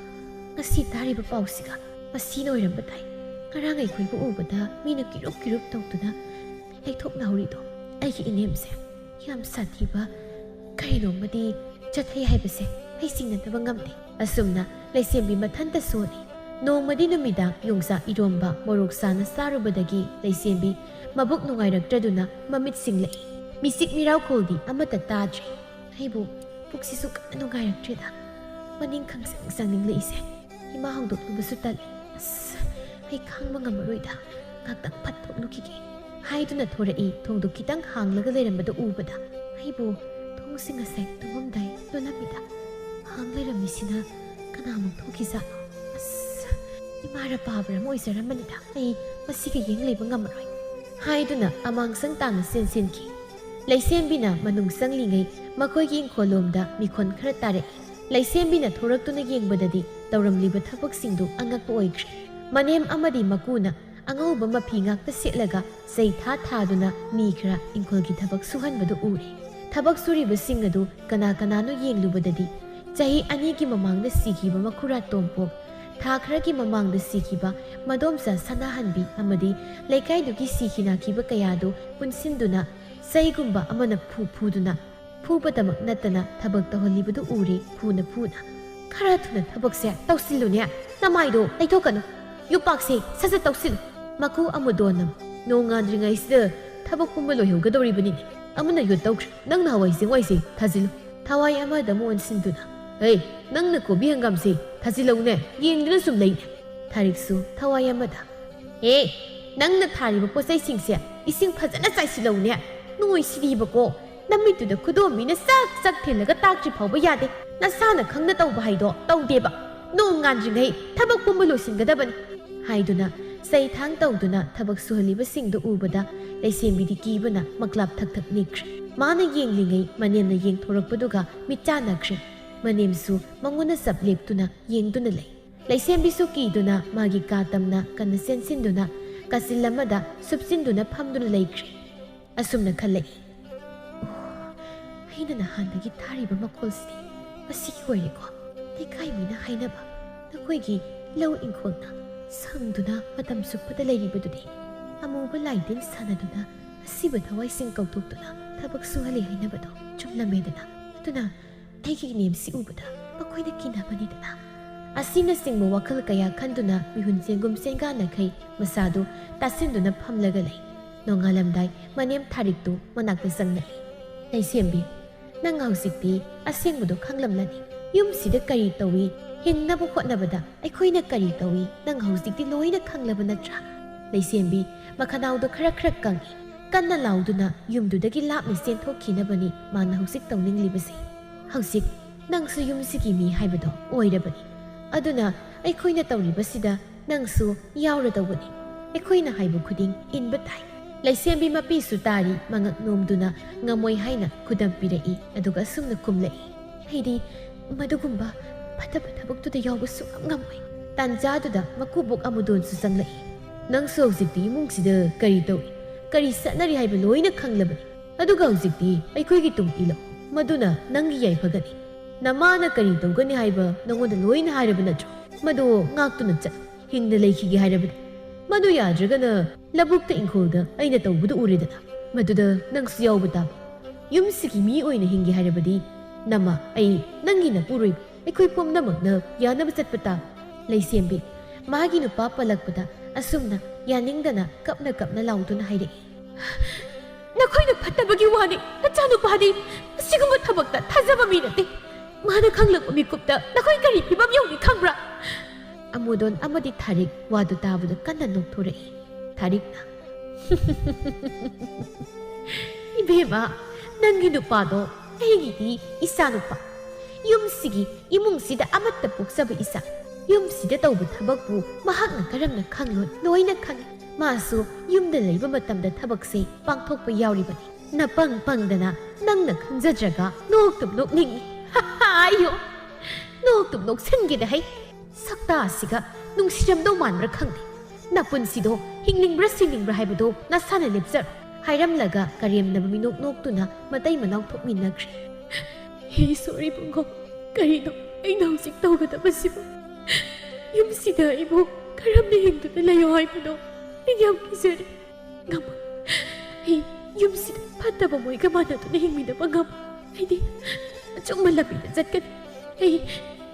ꯉꯁꯤ ꯇꯥꯔꯤꯕ ꯄꯥꯎꯁꯤꯒ ꯃꯁꯤꯅ ꯑꯣꯏꯔꯝꯕ ꯇꯥꯏ ꯉꯔꯥꯡ ꯑꯩꯈꯣꯏꯕꯨ ꯎꯕꯗ ꯃꯤꯅ ꯀꯤꯔꯨꯞ ꯇꯧꯗꯨꯅ ꯂꯩꯊꯣꯛꯅꯍꯧꯔꯤꯗꯣ ꯑꯩꯒꯤ ꯏꯅꯦꯝꯁꯦ ꯌꯥꯝ ꯁꯥꯊꯤꯕ ꯀꯔꯤꯅꯣꯃꯗꯤ ꯆꯠꯊꯩ ꯍꯥꯏꯕꯁꯦ ꯑꯩ ꯆꯤꯡꯅꯗꯕ ꯉꯝꯗꯦ ꯑꯁꯨꯝꯅ ꯂꯩꯁꯦꯝꯕꯤ ꯃꯊꯟꯇ ꯁꯣꯜꯂꯤ ꯅꯣꯡꯃꯗꯤ ꯅꯨꯃꯤꯗꯥꯡ ꯌꯣꯡꯆꯥꯛ ꯏꯔꯣꯝꯕ ꯃꯣꯔꯣꯛ ꯁꯥꯅ ꯆꯥꯔꯨꯕꯗꯒꯤ ꯂꯩꯁꯦꯝꯕꯤ ꯃꯕꯨꯛ ꯅꯨꯡꯉꯥꯏꯔꯛꯇ꯭ꯔꯗꯨꯅ ꯃꯃꯤꯠ ꯁꯤꯡꯂꯛꯏ ꯃꯤꯆꯤꯛ ꯃꯤꯔꯥꯎꯈꯣꯜꯗꯤ ꯑꯃꯠꯇ ꯇꯥꯗ꯭ꯔꯦ ꯑꯩꯕꯨ ꯄꯨꯛꯁꯤꯁꯨ ꯀꯟꯅ ꯅꯨꯡꯉꯥꯏꯔꯛꯇ꯭ꯔꯦꯗ ꯃꯅꯤꯡ ꯈꯪꯆꯪ ꯆꯪꯅꯤꯡꯂꯛꯏꯁꯦ ꯏꯃꯥ ꯍꯧꯗꯣꯛꯂꯨꯕꯁꯨ ꯇꯜꯂꯤ ꯑꯁ ꯑꯩ ꯈꯥꯡꯕ ꯉꯝꯃꯔꯣꯏꯗ ꯉꯥꯛꯇꯪ ꯐꯠ ꯊꯣꯛꯂꯨꯈꯤꯒꯦ ꯍꯥꯏꯗꯨꯅ ꯊꯣꯔꯛꯏ ꯊꯣꯡꯗꯣ ꯈꯤꯇꯪ ꯍꯥꯡꯂꯒ ꯂꯩꯔꯝꯕꯗ ꯎꯕꯗ ꯑꯩꯕꯨ ꯊꯣꯡꯁꯤ ꯉꯁꯥꯏ ꯇꯨꯝꯃꯝꯗꯥꯏ ꯂꯣꯜꯂꯝꯃꯤꯗ ꯍꯥꯡ ꯂꯩꯔꯝꯃꯤꯁꯤꯅ ꯀꯅꯥꯃꯨꯛ ꯊꯣꯛꯈꯤꯖꯥꯠꯅꯣ ꯑꯁ ꯏꯃꯥꯔ ꯄꯥꯕ꯭ꯔꯥ ꯑꯃ ꯑꯣꯏꯖꯔꯝꯕꯅꯤꯗ ꯑꯩ ꯃꯁꯤꯒ ꯌꯦꯡ ꯂꯩꯕ ꯉꯝꯃꯔꯣꯏ ꯍꯥꯏꯗꯨꯅ ꯑꯃꯥꯡꯁꯪ ꯇꯥꯅ ꯆꯦꯟꯁꯤꯟꯈꯤ ꯂꯩꯁꯦꯝꯕꯤꯅ ꯃꯅꯨꯡ ꯆꯪꯂꯤꯉꯩ ꯃꯈꯣꯏꯒꯤ ꯏꯪꯈꯣꯜꯂꯣꯝꯗ ꯃꯤꯈꯣꯟ ꯈꯔ ꯇꯥꯔꯛꯏ ꯂꯩꯁꯦꯝꯕꯤꯅ ꯊꯣꯔꯛꯇꯨꯅ ꯌꯦꯡꯕꯗꯗꯤ ꯇꯧꯔꯝꯂꯤꯕ ꯊꯕꯛꯁꯤꯡꯗꯨ ꯑꯉꯛꯄ ꯑꯣꯏꯈ꯭ꯔꯦ ꯃꯅꯦꯝ ꯑꯃꯗꯤ ꯃꯀꯨꯅ ꯑꯉꯧꯕ ꯃꯐꯤ ꯉꯥꯛꯇ ꯁꯦꯠꯂꯒ ꯆꯩ ꯊꯥꯗꯨꯅ ꯃꯤ ꯈꯔ ꯏꯪꯈꯣꯜꯒꯤ ꯊꯕꯛ ꯁꯨꯍꯟꯕꯗꯨ ꯎꯔꯦ ꯊꯕꯛ ꯁꯨꯔꯤꯕꯁꯤꯡ ꯑꯗꯨ ꯀꯅꯥ ꯀꯅꯥꯅꯣ ꯌꯦꯡꯂꯨꯕꯗꯗꯤ ꯆꯍꯤ 2ꯒꯤ ꯃꯃꯥꯡꯗ ꯁꯤꯈꯤꯕ ꯃꯈꯨꯔꯥ ꯇꯣꯝꯄꯣꯛ ꯊꯥ ꯈꯔꯒꯤ ꯃꯃꯥꯡꯗ ꯁꯤꯈꯤꯕ ꯃꯗꯣꯝꯆꯥ ꯁꯅꯥꯍꯟꯕꯤ ꯑꯃꯗꯤ ꯂꯩꯀꯥꯏꯗꯨꯒꯤ ꯁꯤꯈꯤ ꯅꯥꯈꯤꯕ ꯀꯌꯥꯗꯨ ꯄꯨꯟꯁꯤꯟꯗꯨꯅ ꯆꯩꯒꯨꯝꯕ ꯑꯃꯅ ꯐꯨꯗꯨꯅ ꯐꯨꯕꯗꯃꯛ ꯅꯠꯇꯅ ꯊꯕꯛ ꯇꯧꯍꯜꯂꯤꯕꯗꯨ ꯎꯔꯦ ꯐꯨꯅ ꯈꯔ ꯊꯨꯅ ꯊꯕꯛꯁꯦ ꯇꯧꯁꯤꯜꯂꯨꯅꯦ ꯅꯃꯥꯏꯗꯣ ꯂꯩꯊꯣꯛꯀꯅꯨ ꯌꯨꯄꯥꯛꯁꯦ ꯁꯠ ꯇꯧꯁꯤꯜꯂꯨ ꯃꯀꯨ ꯑꯃꯨꯗꯣꯟꯅ ꯅꯣꯡ ꯉꯥꯟꯗ꯭ꯔꯤꯉꯩꯁꯤꯗ ꯊꯕꯛ ꯄꯨꯝꯕ ꯂꯣꯏꯍꯧꯒꯗꯧꯔꯤꯕꯅꯤꯅꯦ ꯑꯃꯅ ꯌꯣꯠ ꯇꯧꯈ꯭ꯔꯦ ꯅꯪꯅ ꯍꯋꯥꯏꯁꯦ ꯊꯥꯖꯤꯜꯂꯨ ꯊꯋꯥꯏ ꯑꯃꯗ ꯑꯃꯨꯛ ꯑꯣꯟꯁꯤꯟꯗꯨꯅ ꯍꯩ ꯅꯪꯅ ꯀꯣꯕꯤ ꯍꯪꯒꯥꯝꯁꯦ ꯊꯥꯖꯤꯜꯂꯧꯅꯦ ꯌꯦꯡꯗꯨꯅ ꯁꯨꯝ ꯂꯩꯅꯦ ꯊꯥꯔꯤꯛꯁꯨ ꯊꯋꯥꯏ ꯑꯃꯗ ꯅꯪꯅ ꯊꯥꯔꯤꯕ ꯄꯣꯠꯆꯩꯁꯤꯡꯁꯦ ꯏꯁꯤꯡ ꯐꯖꯅ ꯆꯥꯏꯁꯤꯜꯂꯧꯅꯦ ꯅꯣꯏ ꯁꯤꯗꯤꯕꯀꯣ ꯅꯃꯤꯠꯇꯨꯗ ꯈꯨꯗꯣꯝꯕꯤꯅ ꯆꯛ ꯊꯤꯜꯂꯒ ꯇꯥꯛꯇ꯭ꯔꯤ ꯐꯥꯎꯕ ꯌꯥꯗꯦ ꯅꯁꯥꯅ ꯈꯪꯅ ꯇꯧꯕ ꯍꯥꯏꯗꯣ ꯇꯧꯗꯦꯕ ꯅꯣꯡ ꯉꯥꯟꯗ꯭ꯔꯤꯉꯩ ꯊꯕꯛ ꯄꯨꯝꯕ ꯂꯣꯏꯁꯤꯟꯒꯗꯕꯅꯤ ꯍꯥꯏꯗꯨꯅ ꯆꯩꯊꯥꯡ ꯇꯧꯗꯨꯅ ꯊꯕꯛ ꯁꯨꯍꯜꯂꯤꯕꯁꯤꯡꯗꯨ ꯎꯕꯗ ꯂꯩꯁꯦꯝꯕꯤꯗꯤ ꯀꯤꯕꯅ ꯃꯛꯂꯥꯞ ꯊꯛ ꯅꯤꯛꯈ꯭ꯔꯦ ꯃꯥꯅ ꯌꯦꯡꯂꯤꯉꯩ ꯃꯅꯦꯝꯅ ꯌꯦꯡꯊꯣꯔꯛꯄꯗꯨꯒ ꯃꯤꯠ ꯆꯥꯟꯅꯈ꯭ꯔꯦ ꯃꯅꯦꯝꯁꯨ ꯃꯉꯣꯟꯗ ꯆꯞ ꯂꯦꯞꯇꯨꯅ ꯌꯦꯡꯗꯨꯅ ꯂꯩ ꯂꯩꯁꯦꯝꯕꯤꯁꯨ ꯀꯤꯗꯨꯅ ꯃꯥꯒꯤ ꯀꯥ ꯇꯝꯅ ꯀꯟꯅ ꯆꯦꯟꯁꯤꯟꯗꯨꯅ ꯀꯥꯆꯤꯜ ꯑꯃꯗ ꯁꯨꯞꯆꯤꯟꯗꯨꯅ ꯐꯝꯗꯨꯅ ꯂꯩꯈ꯭ꯔꯦ ꯑꯁꯨꯝꯅ ꯈꯜꯂꯛꯏ ꯑꯩꯅ ꯅꯍꯥꯟꯗꯒꯤ ꯊꯥꯔꯤꯕ ꯃꯈꯣꯜꯁꯤꯗꯤ ꯃꯁꯤꯒꯤ ꯑꯣꯏꯔꯦꯀꯣ ꯂꯩꯀꯥꯏ ꯃꯤꯅ ꯍꯥꯏꯅꯕ ꯅꯈꯣꯏꯒꯤ ꯂꯧ ꯏꯪꯈꯣꯜꯅ ꯁꯪꯗꯨꯅ ꯃꯇꯝ ꯆꯨꯞꯄꯗ ꯂꯩꯔꯤꯕꯗꯨꯗꯤ ꯑꯃꯨꯕ ꯂꯥꯏꯇꯤꯟ ꯁꯥꯟꯅꯗꯨꯅ ꯑꯁꯤꯕ ꯊꯋꯥꯏꯁꯤꯡ ꯀꯧꯊꯣꯛꯇꯨꯅ ꯊꯕꯛ ꯁꯨꯍꯜꯂꯤ ꯍꯥꯏꯅꯕꯗꯣ ꯆꯨꯝꯂꯝꯃꯦꯗꯅ ꯑꯗꯨꯅ ꯑꯩꯒꯤ ꯅꯦꯝꯁꯤ ꯎꯕꯗ ꯃꯈꯣꯏꯅ ꯀꯤꯅꯕꯅꯤꯗꯅ ꯑꯁꯤꯅꯆꯤꯡꯕ ꯋꯥꯈꯜ ꯀꯌꯥ ꯈꯟꯗꯨꯅ ꯃꯤꯍꯨꯟ ꯆꯦꯡꯒꯨꯝ ꯆꯦꯡꯒꯥꯟꯅꯈꯩ ꯃꯁꯥꯗꯨ ꯇꯥꯁꯤꯟꯗꯨꯅ ꯐꯝꯂꯒ ꯂꯩ ꯅꯣꯡꯉꯥꯜꯂꯝꯗꯥꯏ ꯃꯅꯦꯝ ꯊꯥꯔꯤꯛꯇꯨ ꯃꯅꯥꯛꯇ ꯆꯪꯂꯛꯏ ꯂꯩꯁꯦꯝꯕꯤ ꯅꯪ ꯍꯧꯖꯤꯛꯇꯤ ꯑꯁꯦꯡꯕꯗꯣ ꯈꯪꯂꯝꯂꯅꯤ ꯌꯨꯝꯁꯤꯗ ꯀꯔꯤ ꯇꯧꯏ ꯍꯤꯡꯅꯕ ꯍꯣꯠꯅꯕꯗ ꯑꯩꯈꯣꯏꯅ ꯀꯔꯤ ꯇꯧꯏ ꯅꯪ ꯍꯧꯖꯤꯛꯇꯤ ꯂꯣꯏꯅ ꯈꯪꯂꯕ ꯅꯠꯇ꯭ꯔꯥ ꯂꯩꯁꯦꯝꯕꯤ ꯃꯈꯅꯥꯎꯗꯣ ꯈꯔ ꯀꯪꯉꯤ ꯀꯟꯅ ꯂꯥꯎꯗꯨꯅ ꯌꯨꯝꯗꯨꯗꯒꯤ ꯂꯥꯞꯅ ꯆꯦꯟꯊꯣꯛꯈꯤꯅꯕꯅꯤ ꯃꯥꯅ ꯍꯧꯖꯤꯛ ꯇꯧꯅꯤꯡꯂꯤꯕꯁꯦ ꯍꯧꯖꯤꯛ ꯅꯪꯁꯨ ꯌꯨꯝꯁꯤꯒꯤ ꯃꯤ ꯍꯥꯏꯕꯗꯣ ꯑꯣꯏꯔꯕꯅꯤ ꯑꯗꯨꯅ ꯑꯩꯈꯣꯏꯅ ꯇꯧꯔꯤꯕꯁꯤꯗ ꯅꯪꯁꯨ ꯌꯥꯎꯔꯗꯧꯕꯅꯤ ꯑꯩꯈꯣꯏꯅ ꯍꯥꯏꯕ ꯈꯨꯗꯤꯡ ꯏꯟꯕ ꯇꯥꯏ ꯂꯩꯁꯦꯝꯕꯤ ꯃꯄꯤꯁꯨ ꯇꯥꯔꯤ ꯃꯉꯛ ꯅꯣꯝꯗꯨꯅ ꯉꯝꯃꯣꯏ ꯍꯥꯏꯅ ꯈꯨꯗꯝ ꯄꯤꯔꯛꯏ ꯑꯗꯨꯒ ꯑꯁꯨꯝꯅ ꯀꯨꯝꯂꯛꯏ ꯑꯩꯗꯤ ꯃꯗꯨꯒꯨꯝꯕ ꯐꯠꯇꯕ ꯊꯕꯛꯇꯨꯗ ꯌꯥꯎꯕ ꯁꯨꯡꯉꯝ ꯉꯝꯃꯣꯏ ꯇꯥꯟꯖꯥꯗꯨꯗ ꯃꯀꯨꯕꯣꯛ ꯑꯃꯨꯗꯣꯟꯁꯨ ꯆꯪꯂꯛꯏ ꯅꯪꯁꯨ ꯍꯧꯖꯤꯛꯇꯤ ꯏꯃꯨꯡꯁꯤꯗ ꯀꯔꯤ ꯇꯧꯏ ꯀꯔꯤ ꯆꯠꯅꯔꯤ ꯍꯥꯏꯕ ꯂꯣꯏꯅ ꯈꯪꯂꯕꯅꯤ ꯑꯗꯨꯒ ꯍꯧꯖꯤꯛꯇꯤ ꯑꯩꯈꯣꯏꯒꯤ ꯇꯨꯡ ꯏꯜꯂꯣ ꯃꯗꯨꯅ ꯅꯪꯒꯤ ꯌꯥꯏꯐꯒꯅꯤ ꯅꯃꯥꯅ ꯀꯔꯤ ꯇꯧꯒꯅꯤ ꯍꯥꯏꯕ ꯅꯉꯣꯟꯗ ꯂꯣꯏꯅ ꯍꯥꯏꯔꯕ ꯅꯠꯇ꯭ꯔꯣ ꯃꯗꯨ ꯉꯥꯛꯇꯨꯅ ꯆꯠ ꯍꯤꯡꯅ ꯂꯩꯈꯤꯒꯦ ꯍꯥꯏꯔꯕꯗꯤ ꯃꯗꯨ ꯌꯥꯗ꯭ꯔꯒꯅ ꯂꯧꯕꯨꯛꯇ ꯏꯪꯈꯣꯜꯗ ꯑꯩꯅ ꯇꯧꯕꯗꯨ ꯎꯔꯦꯗꯅ ꯃꯗꯨꯗ ꯅꯪꯁꯨ ꯌꯥꯎꯕ ꯇꯥꯕ ꯌꯨꯝꯁꯤꯒꯤ ꯃꯤ ꯑꯣꯏꯅ ꯍꯤꯡꯒꯦ ꯍꯥꯏꯔꯕꯗꯤ ꯅꯃꯥ ꯑꯩ ꯅꯪꯒꯤ ꯅꯄꯨꯔꯣꯏꯕ ꯑꯩꯈꯣꯏ ꯄꯨꯝꯅꯃꯛꯅ ꯌꯥꯅꯕ ꯆꯠꯄ ꯇꯥꯕ ꯂꯩꯁꯦꯝꯕꯤ ꯃꯥꯒꯤ ꯅꯨꯄꯥ ꯄꯜꯂꯛꯄꯗ ꯑꯁꯨꯝꯅ ꯌꯥꯅꯤꯡꯗꯅ ꯀꯞꯅ ꯂꯥꯎꯗꯨꯅ ꯍꯥꯏꯔꯛꯏ ꯅꯈꯣꯏꯅ ꯐꯠꯇꯕꯒꯤ ꯋꯥꯅꯤ ꯅꯆꯥꯅꯨꯄꯥꯗꯤ ꯑꯁꯤꯒꯨꯝꯕ ꯊꯕꯛꯇ ꯊꯥꯖꯕ ꯃꯤ ꯅꯠꯇꯦ ꯃꯥꯅ ꯈꯪꯂꯛꯄ ꯃꯤꯀꯨꯞꯇ ꯅꯈꯣꯏ ꯀꯔꯤ ꯐꯤꯕꯝ ꯌꯧꯅꯤ ꯈꯪꯕ꯭ꯔꯥ ꯑꯃꯨꯗꯣꯟ ꯑꯃꯗꯤ ꯊꯥꯔꯤꯛ ꯋꯥꯗꯨ ꯇꯥꯕꯗ ꯀꯟꯅ ꯅꯣꯛꯊꯣꯔꯛꯏ ꯊꯥꯔꯤꯛꯅ ꯏꯕꯦꯝꯃ ꯅꯪꯒꯤ ꯅꯨꯄꯥꯗꯣ ꯑꯩꯒꯤꯗꯤ ꯏꯆꯥ ꯅꯨꯄꯥ ꯌꯨꯝꯁꯤꯒꯤ ꯏꯃꯨꯡꯁꯤꯗ ꯑꯃꯠꯇ ꯄꯣꯛꯆꯕ ꯏꯆꯥ ꯌꯨꯝꯁꯤꯗ ꯇꯧꯕ ꯊꯕꯛꯄꯨ ꯃꯍꯥꯛꯅ ꯀꯔꯝꯅ ꯈꯪꯂꯣꯏ ꯂꯣꯏꯅ ꯈꯪꯏ ꯃꯥꯁꯨ ꯌꯨꯝꯗ ꯂꯩꯕ ꯃꯇꯝꯗ ꯊꯕꯛꯁꯦ ꯄꯥꯡꯊꯣꯛꯄ ꯌꯥꯎꯔꯤꯕꯅꯤ ꯅꯄꯪꯗꯅ ꯅꯪꯅ ꯈꯪꯖꯗ꯭ꯔꯒ ꯅꯣꯛꯇꯨꯝ ꯅꯣꯛꯅꯤꯡꯉꯤ ꯑꯌꯣ ꯅꯣꯛꯇꯨꯝ ꯅꯣꯛꯁꯤꯟꯒꯦꯗ ꯍꯩ ꯁꯛꯇꯥ ꯑꯁꯤꯒ ꯅꯨꯡꯁꯤꯔꯝꯗꯧ ꯃꯥꯟꯕ꯭ꯔꯥ ꯈꯪꯗꯦ ꯅꯄꯨꯟꯁꯤꯗꯣ ꯍꯤꯡꯅꯤꯡꯕ꯭ꯔꯥ ꯁꯤꯅꯤꯡꯕ꯭ꯔꯥ ꯍꯥꯏꯕꯗꯣ ꯅꯁꯥꯅ ꯂꯦꯞꯆꯔꯣ ꯍꯥꯏꯔꯝꯂꯒ ꯀꯔꯦꯝꯅꯕ ꯃꯤꯅꯣꯛ ꯅꯣꯛꯇꯨꯅ ꯃꯇꯩ ꯃꯅꯥꯎ ꯊꯣꯛꯃꯤꯟꯅꯈ꯭ꯔꯦ ꯏꯁꯣꯔ ꯏꯕꯨꯡꯉꯣ ꯀꯔꯤꯅꯣ ꯑꯩꯅ ꯍꯧꯖꯤꯛ ꯇꯧꯒꯗꯕꯁꯤꯕꯨ ꯌꯨꯝꯁꯤꯗ ꯑꯩꯕꯨ ꯀꯔꯝꯅ ꯍꯤꯡꯗꯨꯅ ꯂꯩꯌꯣ ꯍꯥꯏꯕꯅꯣ ꯑꯩ ꯌꯥꯝ ꯀꯤꯖꯔꯦ ꯉꯝꯃꯣꯏ ꯑꯩ ꯌꯨꯝꯁꯤꯗ ꯐꯠꯇꯕ ꯃꯣꯏꯒ ꯃꯥꯟꯅꯗꯨꯅ ꯍꯤꯡꯃꯤꯟꯅꯕ ꯉꯝꯃꯣꯏ ꯑꯩꯗꯤ ꯑꯆꯨꯝꯕ ꯂꯝꯕꯤꯗ ꯆꯠꯀꯅꯤ ꯑꯩ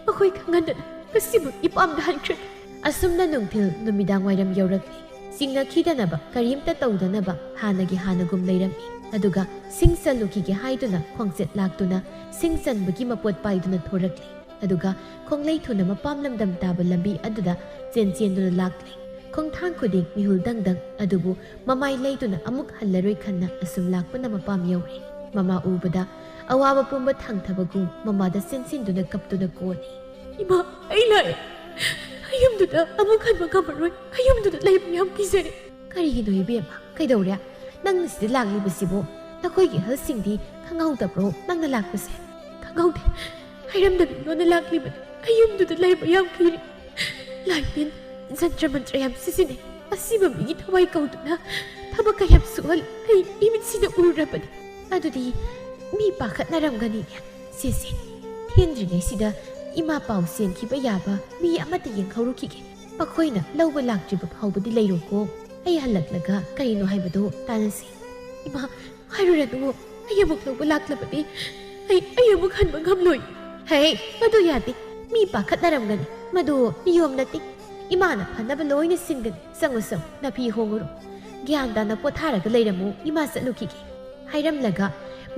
ꯃꯈꯣꯏ ꯈꯪꯍꯟꯗꯅ ꯉꯁꯤꯃꯛ ꯏꯄꯥꯝꯗ ꯍꯟꯈ꯭ꯔꯒꯦ ꯑꯁꯨꯝꯅ ꯅꯨꯡꯊꯤꯜ ꯅꯨꯃꯤꯗꯥꯡ ꯋꯥꯏꯔꯝ ꯌꯧꯔꯛꯂꯤ ꯆꯤꯡꯅꯈꯤꯗꯅꯕ ꯀꯔꯤꯝꯇ ꯇꯧꯗꯅꯕ ꯍꯥꯟꯅꯒꯨꯝ ꯂꯩꯔꯝꯃꯤ ꯑꯗꯨꯒ ꯁꯤꯡ ꯆꯜꯂꯨꯈꯤꯒꯦ ꯍꯥꯏꯗꯨꯅ ꯈꯣꯡꯆꯦꯠ ꯂꯥꯛꯇꯨꯅ ꯁꯤꯡ ꯆꯟꯕꯒꯤ ꯃꯄꯣꯠ ꯄꯥꯏꯗꯨꯅ ꯊꯣꯔꯛꯂꯤ ꯑꯗꯨꯒ ꯈꯣꯡꯂꯩ ꯊꯨꯅ ꯃꯄꯥꯝ ꯂꯝꯗꯝ ꯇꯥꯕ ꯂꯝꯕꯤ ꯑꯗꯨꯗ ꯆꯦꯟꯗꯨꯅ ꯂꯥꯛꯂꯤ꯫ ꯈꯣꯡꯊꯥꯡ ꯈꯨꯗꯤꯡ ꯃꯤꯍꯨꯜ ꯗꯪꯗꯪ ꯑꯗꯨꯕꯨ ꯃꯃꯥꯏ ꯂꯩꯗꯨꯅ ꯑꯃꯨꯛ ꯍꯜꯂꯔꯣꯏ ꯈꯟꯅ ꯑꯁꯨꯝ ꯂꯥꯛꯄꯅ ꯃꯄꯥꯝ ꯌꯧꯔꯦ꯫ ꯃꯃꯥ ꯎꯕꯗ ꯑꯋꯥꯕ ꯄꯨꯝꯕ ꯊꯥꯡꯊꯕꯒꯨꯝ ꯃꯃꯥꯗ ꯆꯦꯟꯁꯤꯟꯗꯨꯅ ꯀꯞꯇꯨꯅ ꯀꯣꯜꯂꯤ꯫ ꯏꯃꯥ, ꯑꯩ ꯂꯥꯛꯑꯦ꯫ ꯑꯌꯨꯝꯗꯨꯗ ꯑꯃꯨꯛ ꯍꯟꯕ ꯉꯝꯃꯔꯣꯏ꯫ ꯑꯌꯨꯝꯗꯨꯗ ꯂꯩꯕ ꯌꯥꯝ ꯀꯤꯖꯔꯦ꯫ ꯀꯔꯤꯒꯤꯅꯣ ꯏꯕꯦꯝꯃ? ꯀꯩꯗꯧꯔꯦ? ꯅꯪꯅ ꯁꯤꯗ ꯂꯥꯛꯂꯤꯕꯁꯤꯕꯨ ꯅꯈꯣꯏꯒꯤ ꯑꯍꯜꯁꯤꯡꯗꯤ ꯈꯪꯍꯧꯗꯕ꯭ꯔꯣ ꯅꯪꯅ ꯂꯥꯛꯄꯁꯦ? ꯈꯪꯍꯧꯗꯦ꯫ ꯍꯥꯏꯔꯝꯗꯕꯤꯉꯣꯟꯗ ꯂꯥꯛꯂꯤꯕꯅꯤ꯫ ꯑꯌꯨꯝꯗꯨꯗ ꯂꯩꯕ ꯌꯥꯝ ꯀꯤꯔꯤ꯫ ꯂꯥꯏꯇꯤꯟ, ꯖꯟꯇ꯭ꯔ ꯃꯟꯇ꯭ꯔ ꯌꯥꯝ ꯁꯤꯖꯤꯟꯅꯩ꯫ ꯑꯁꯤꯕ ꯃꯤꯒꯤ ꯊꯋꯥꯏ ꯀꯧꯗꯨꯅ ꯊꯕꯛ ꯀꯌꯥꯝ ꯁꯨꯍꯜꯂꯤ꯫ ꯑꯩ ꯏꯃꯤꯠꯁꯤꯗ ꯎꯔꯕꯅꯤ꯫ ꯑꯗꯨꯗꯤ ꯃꯤ ꯄꯥꯈꯠꯅꯔꯝꯒꯅꯤꯅꯦ꯫ ꯁꯤꯁꯦ ꯊꯦꯡꯗ꯭ꯔꯤꯉꯩꯁꯤꯗ ꯏꯃꯥ ꯄꯥꯎ ꯆꯦꯟꯈꯤꯕ ꯌꯥꯕ ꯃꯤ ꯑꯃꯠꯇ ꯌꯦꯡꯍꯧꯔꯨꯈꯤꯒꯦ꯫ ꯃꯈꯣꯏꯅ ꯂꯧꯕ ꯂꯥꯛꯇ꯭ꯔꯤꯕ ꯐꯥꯎꯕꯗꯤ ꯂꯩꯔꯣꯀꯣ꯫ ꯑꯩ ꯍꯜꯂꯛꯂꯒ ꯀꯔꯤꯅꯣ ꯍꯥꯏꯕꯗꯣ ꯇꯥꯟꯅꯁꯤ꯫ ꯏꯃꯥ, ꯍꯥꯏꯔꯨꯔꯅꯨ꯫ ꯑꯩ ꯑꯃꯨꯛ ꯂꯧꯕ ꯂꯥꯛꯂꯕꯗꯤ ꯑꯩ ꯑꯃꯨꯛ ꯍꯟꯕ ꯉꯝꯂꯣꯏ꯫ ꯍꯦ, ꯃꯗꯨ ꯌꯥꯗꯦ꯫ ꯃꯤ ꯄꯥꯈꯠꯅꯔꯝꯒꯅꯤ꯫ ꯃꯗꯨ ꯅꯤꯌꯣꯝ ꯅꯠꯇꯦ꯫ ꯏꯃꯥꯅ ꯐꯅꯕ ꯂꯣꯏꯅ ꯁꯤꯟꯒꯅꯤ꯫ ꯆꯪꯉꯨ ꯆꯪꯉꯨ, ꯅꯥꯄꯤ ꯍꯣꯡꯉꯨꯔꯣ꯫ ꯒ꯭ꯌꯥꯟ ꯇꯥꯅ ꯄꯣꯊꯥꯔꯒ ꯂꯩꯔꯝꯃꯨ꯫ ꯏꯃꯥ ꯆꯠꯂꯨꯈꯤꯒꯦ꯫ ꯍꯥꯏꯔꯝꯂꯒ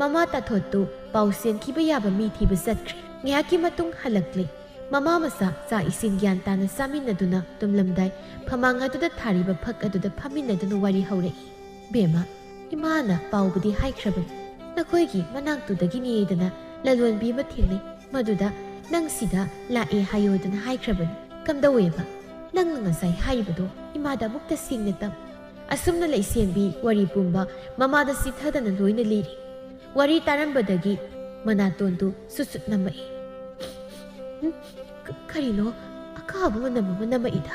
ꯃꯃꯥ ꯇꯥꯊꯣꯠꯇꯨ ꯄꯥꯎ ꯆꯦꯟꯈꯤꯕ ꯌꯥꯕ ꯃꯤ ꯊꯤꯕ ꯆꯠꯈ꯭ꯔꯦ꯫ ꯉꯥꯏꯍꯥꯛꯀꯤ ꯃꯇꯨꯡ ꯍꯜꯂꯛꯂꯤ꯫ ꯃꯃꯥ ꯃꯆꯥ ꯆꯥꯛ ꯏꯁꯤꯡ ꯒ꯭ꯌꯥꯟ ꯇꯥꯅ ꯆꯥꯃꯤꯟꯅꯗꯨꯅ ꯇꯨꯝꯂꯝꯗꯥꯏ ꯐꯃꯥꯡ ꯑꯗꯨꯗ ꯊꯥꯔꯤꯕ ꯐꯛ ꯑꯗꯨꯗ ꯐꯝꯃꯤꯟꯅꯗꯨꯅ ꯋꯥꯔꯤ ꯍꯧꯔꯛꯏ꯫ ꯕꯦꯝꯃ, ꯏꯃꯥꯅ ꯄꯥꯎꯕꯨꯗꯤ ꯍꯥꯏꯈ꯭ꯔꯕꯅꯤ꯫ ꯅꯈꯣꯏꯒꯤ ꯃꯅꯥꯛꯇꯨꯗꯒꯤꯅꯦꯗꯅ ꯂꯂꯣꯟꯕꯤ ꯑꯃ ꯊꯦꯡꯅꯩ꯫ ꯃꯗꯨꯗ ꯅꯪ ꯁꯤꯗ ꯂꯥꯛꯑꯦ ꯍꯥꯏꯌꯣꯗꯅ ꯍꯥꯏꯈ꯭ꯔꯕꯅꯤ꯫ ꯀꯝꯗꯧꯋꯦꯕ? ꯅꯪꯅ ꯉꯁꯥꯏ ꯍꯥꯏꯔꯤꯕꯗꯣ ꯏꯃꯥꯗ ꯑꯃꯨꯛꯇ ꯁꯦꯡꯅ ꯇꯝ꯫ ꯑꯁꯨꯝꯅ ꯂꯩꯁꯦꯝꯕꯤ ꯋꯥꯔꯤ ꯄꯨꯝꯕ ꯃꯃꯥꯗ ꯆꯤꯊꯗꯅ ꯂꯣꯏꯅ ꯂꯤꯔꯤ꯫ ꯋꯥꯔꯤ ꯇꯥꯔꯝꯕꯗꯒꯤ ꯃꯅꯥꯇꯣꯟꯗꯨ ꯁꯨꯠ ꯅꯝꯃꯛꯏ꯫ ꯀꯔꯤꯅꯣ ꯑꯀꯥꯕ ꯃꯅꯝ ꯑꯃ ꯅꯝꯃꯛꯏꯗ?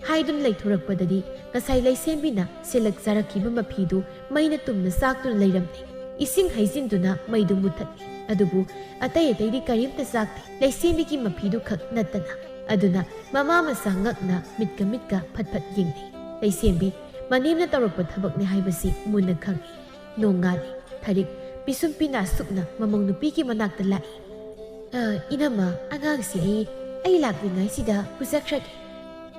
ꯍꯥꯏꯗꯨꯅ ꯂꯩꯊꯣꯔꯛꯄꯗꯗꯤ ꯉꯁꯥই ꯂꯩꯁꯦꯝꯕꯤꯅ ꯁꯤꯜꯂꯛ ꯆꯥꯔꯛꯈꯤꯕ ꯃꯐꯤꯗꯨ ꯃꯩꯅ ꯇꯨꯝꯅ ꯆꯥꯛꯇꯨꯅ ꯂꯩꯔꯝꯂꯦ꯫ ꯏꯁꯤꯡ ꯍꯩꯖꯤꯟꯗꯨꯅ ꯃꯩꯗꯨ ꯃꯨꯠꯊꯠꯂꯤ꯫ ꯑꯗꯨꯕꯨ ꯑꯇꯩꯗꯤ ꯀꯔꯤꯝꯇ ꯆꯥꯛꯇꯦ, ꯂꯩꯁꯦꯝꯕꯤꯒꯤ ꯃꯐꯤꯗꯨ ꯈꯛ ꯅꯠꯇꯅ꯫ ꯑꯗꯨꯅ ꯃꯃꯥ ꯃꯆꯥ ꯉꯛꯅ ꯃꯤꯠꯀ ꯐꯠ ꯌꯦꯡꯅꯩ꯫ ꯂꯩꯁꯦꯝꯕꯤ ꯃꯅꯦꯝꯅ ꯇꯧꯔꯛꯄ ꯊꯕꯛꯅꯤ ꯍꯥꯏꯕꯁꯤ ꯃꯨꯟꯅ ꯈꯪꯏ꯫ ꯅꯣꯡꯉꯥꯜꯂꯤ꯫ ꯊꯔꯤꯛ ꯄꯤꯁꯨꯝ ꯄꯤꯅꯥ ꯁꯨꯛꯅ ꯃꯃꯧ ꯅꯨꯄꯤꯒꯤ ꯃꯅꯥꯛꯇ ꯂꯥꯛꯏ꯫ ꯏꯅꯝꯃ, ꯑꯉꯥꯡꯁꯤ ꯑꯩ ꯂꯥꯛꯂꯤꯉꯩꯁꯤꯗ ꯄꯨꯖꯈ꯭ꯔꯒꯦ꯫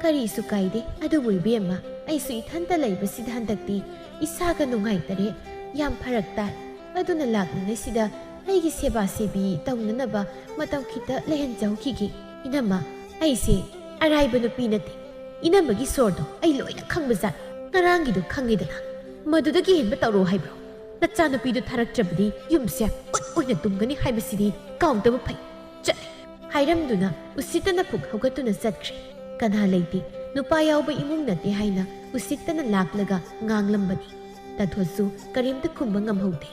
ꯀꯔꯤꯁꯨ ꯀꯥꯏꯗꯦ꯫ ꯑꯗꯨꯕꯨ ꯏꯕꯦꯝꯃ, ꯑꯩꯁꯨ ꯏꯊꯟꯇ ꯂꯩꯕꯁꯤꯗ ꯍꯟꯗꯛꯇꯤ ꯏꯁꯥꯒ ꯅꯨꯡꯉꯥꯏꯇꯔꯦ꯫ ꯌꯥꯝ ꯐꯔꯛ ꯇꯥꯏ꯫ ꯑꯗꯨꯅ ꯂꯥꯛꯂꯤꯉꯩꯁꯤꯗ ꯑꯩꯒꯤ ꯁꯦꯕꯥ ꯁꯦꯕꯤ ꯇꯧꯅꯅꯕ ꯃꯇꯝ ꯈꯤꯇ ꯂꯩꯍꯟꯖꯧꯈꯤꯒꯦ꯫ ꯏꯅꯝꯃ, ꯑꯩꯁꯦ ꯑꯔꯥꯏꯕ ꯅꯨꯄꯤ ꯅꯠꯇꯦ꯫ ꯏꯅꯝꯃꯒꯤ ꯁꯣꯔꯗꯣ ꯑꯩ ꯂꯣꯏꯅ ꯈꯪꯕꯖꯥꯠꯅꯤ꯫ ꯉꯔꯥꯡꯒꯤꯗꯣ ꯈꯪꯉꯤꯗꯅ꯫ ꯃꯗꯨꯗꯒꯤ ꯍꯦꯟꯕ ꯇꯧꯔꯣ ꯍꯥꯏꯕ꯭ꯔꯣ? ꯅꯆꯥꯅꯨꯄꯤꯗꯨ ꯊꯥꯔꯛꯇ꯭ꯔꯕꯗꯤ ꯌꯨꯝꯁꯦ ꯎꯠ ꯑꯣꯏꯅ ꯇꯨꯝꯒꯅꯤ ꯍꯥꯏꯕꯁꯤꯗꯤ ꯀꯥꯎꯗꯕ ꯐꯩ꯫ ꯆꯠꯂꯦ꯫ ꯍꯥꯏꯔꯝꯗꯨꯅ ꯎꯁꯤꯠꯇꯅ ꯄꯨꯛ ꯍꯧꯒꯠꯇꯨꯅ ꯆꯠꯈ꯭ꯔꯦ꯫ ꯀꯅꯥ ꯂꯩꯇꯦ, ꯅꯨꯄꯥ ꯌꯥꯎꯕ ꯏꯃꯨꯡ ꯅꯠꯇꯦ ꯍꯥꯏꯅ ꯎꯁꯤꯠꯇꯅ ꯂꯥꯛꯂꯒ ꯉꯥꯡꯂꯝꯕꯅꯤ꯫ ꯇꯥꯊꯣꯠꯁꯨ ꯀꯔꯤꯝꯇ ꯈꯨꯝꯕ ꯉꯝꯍꯧꯗꯦ꯫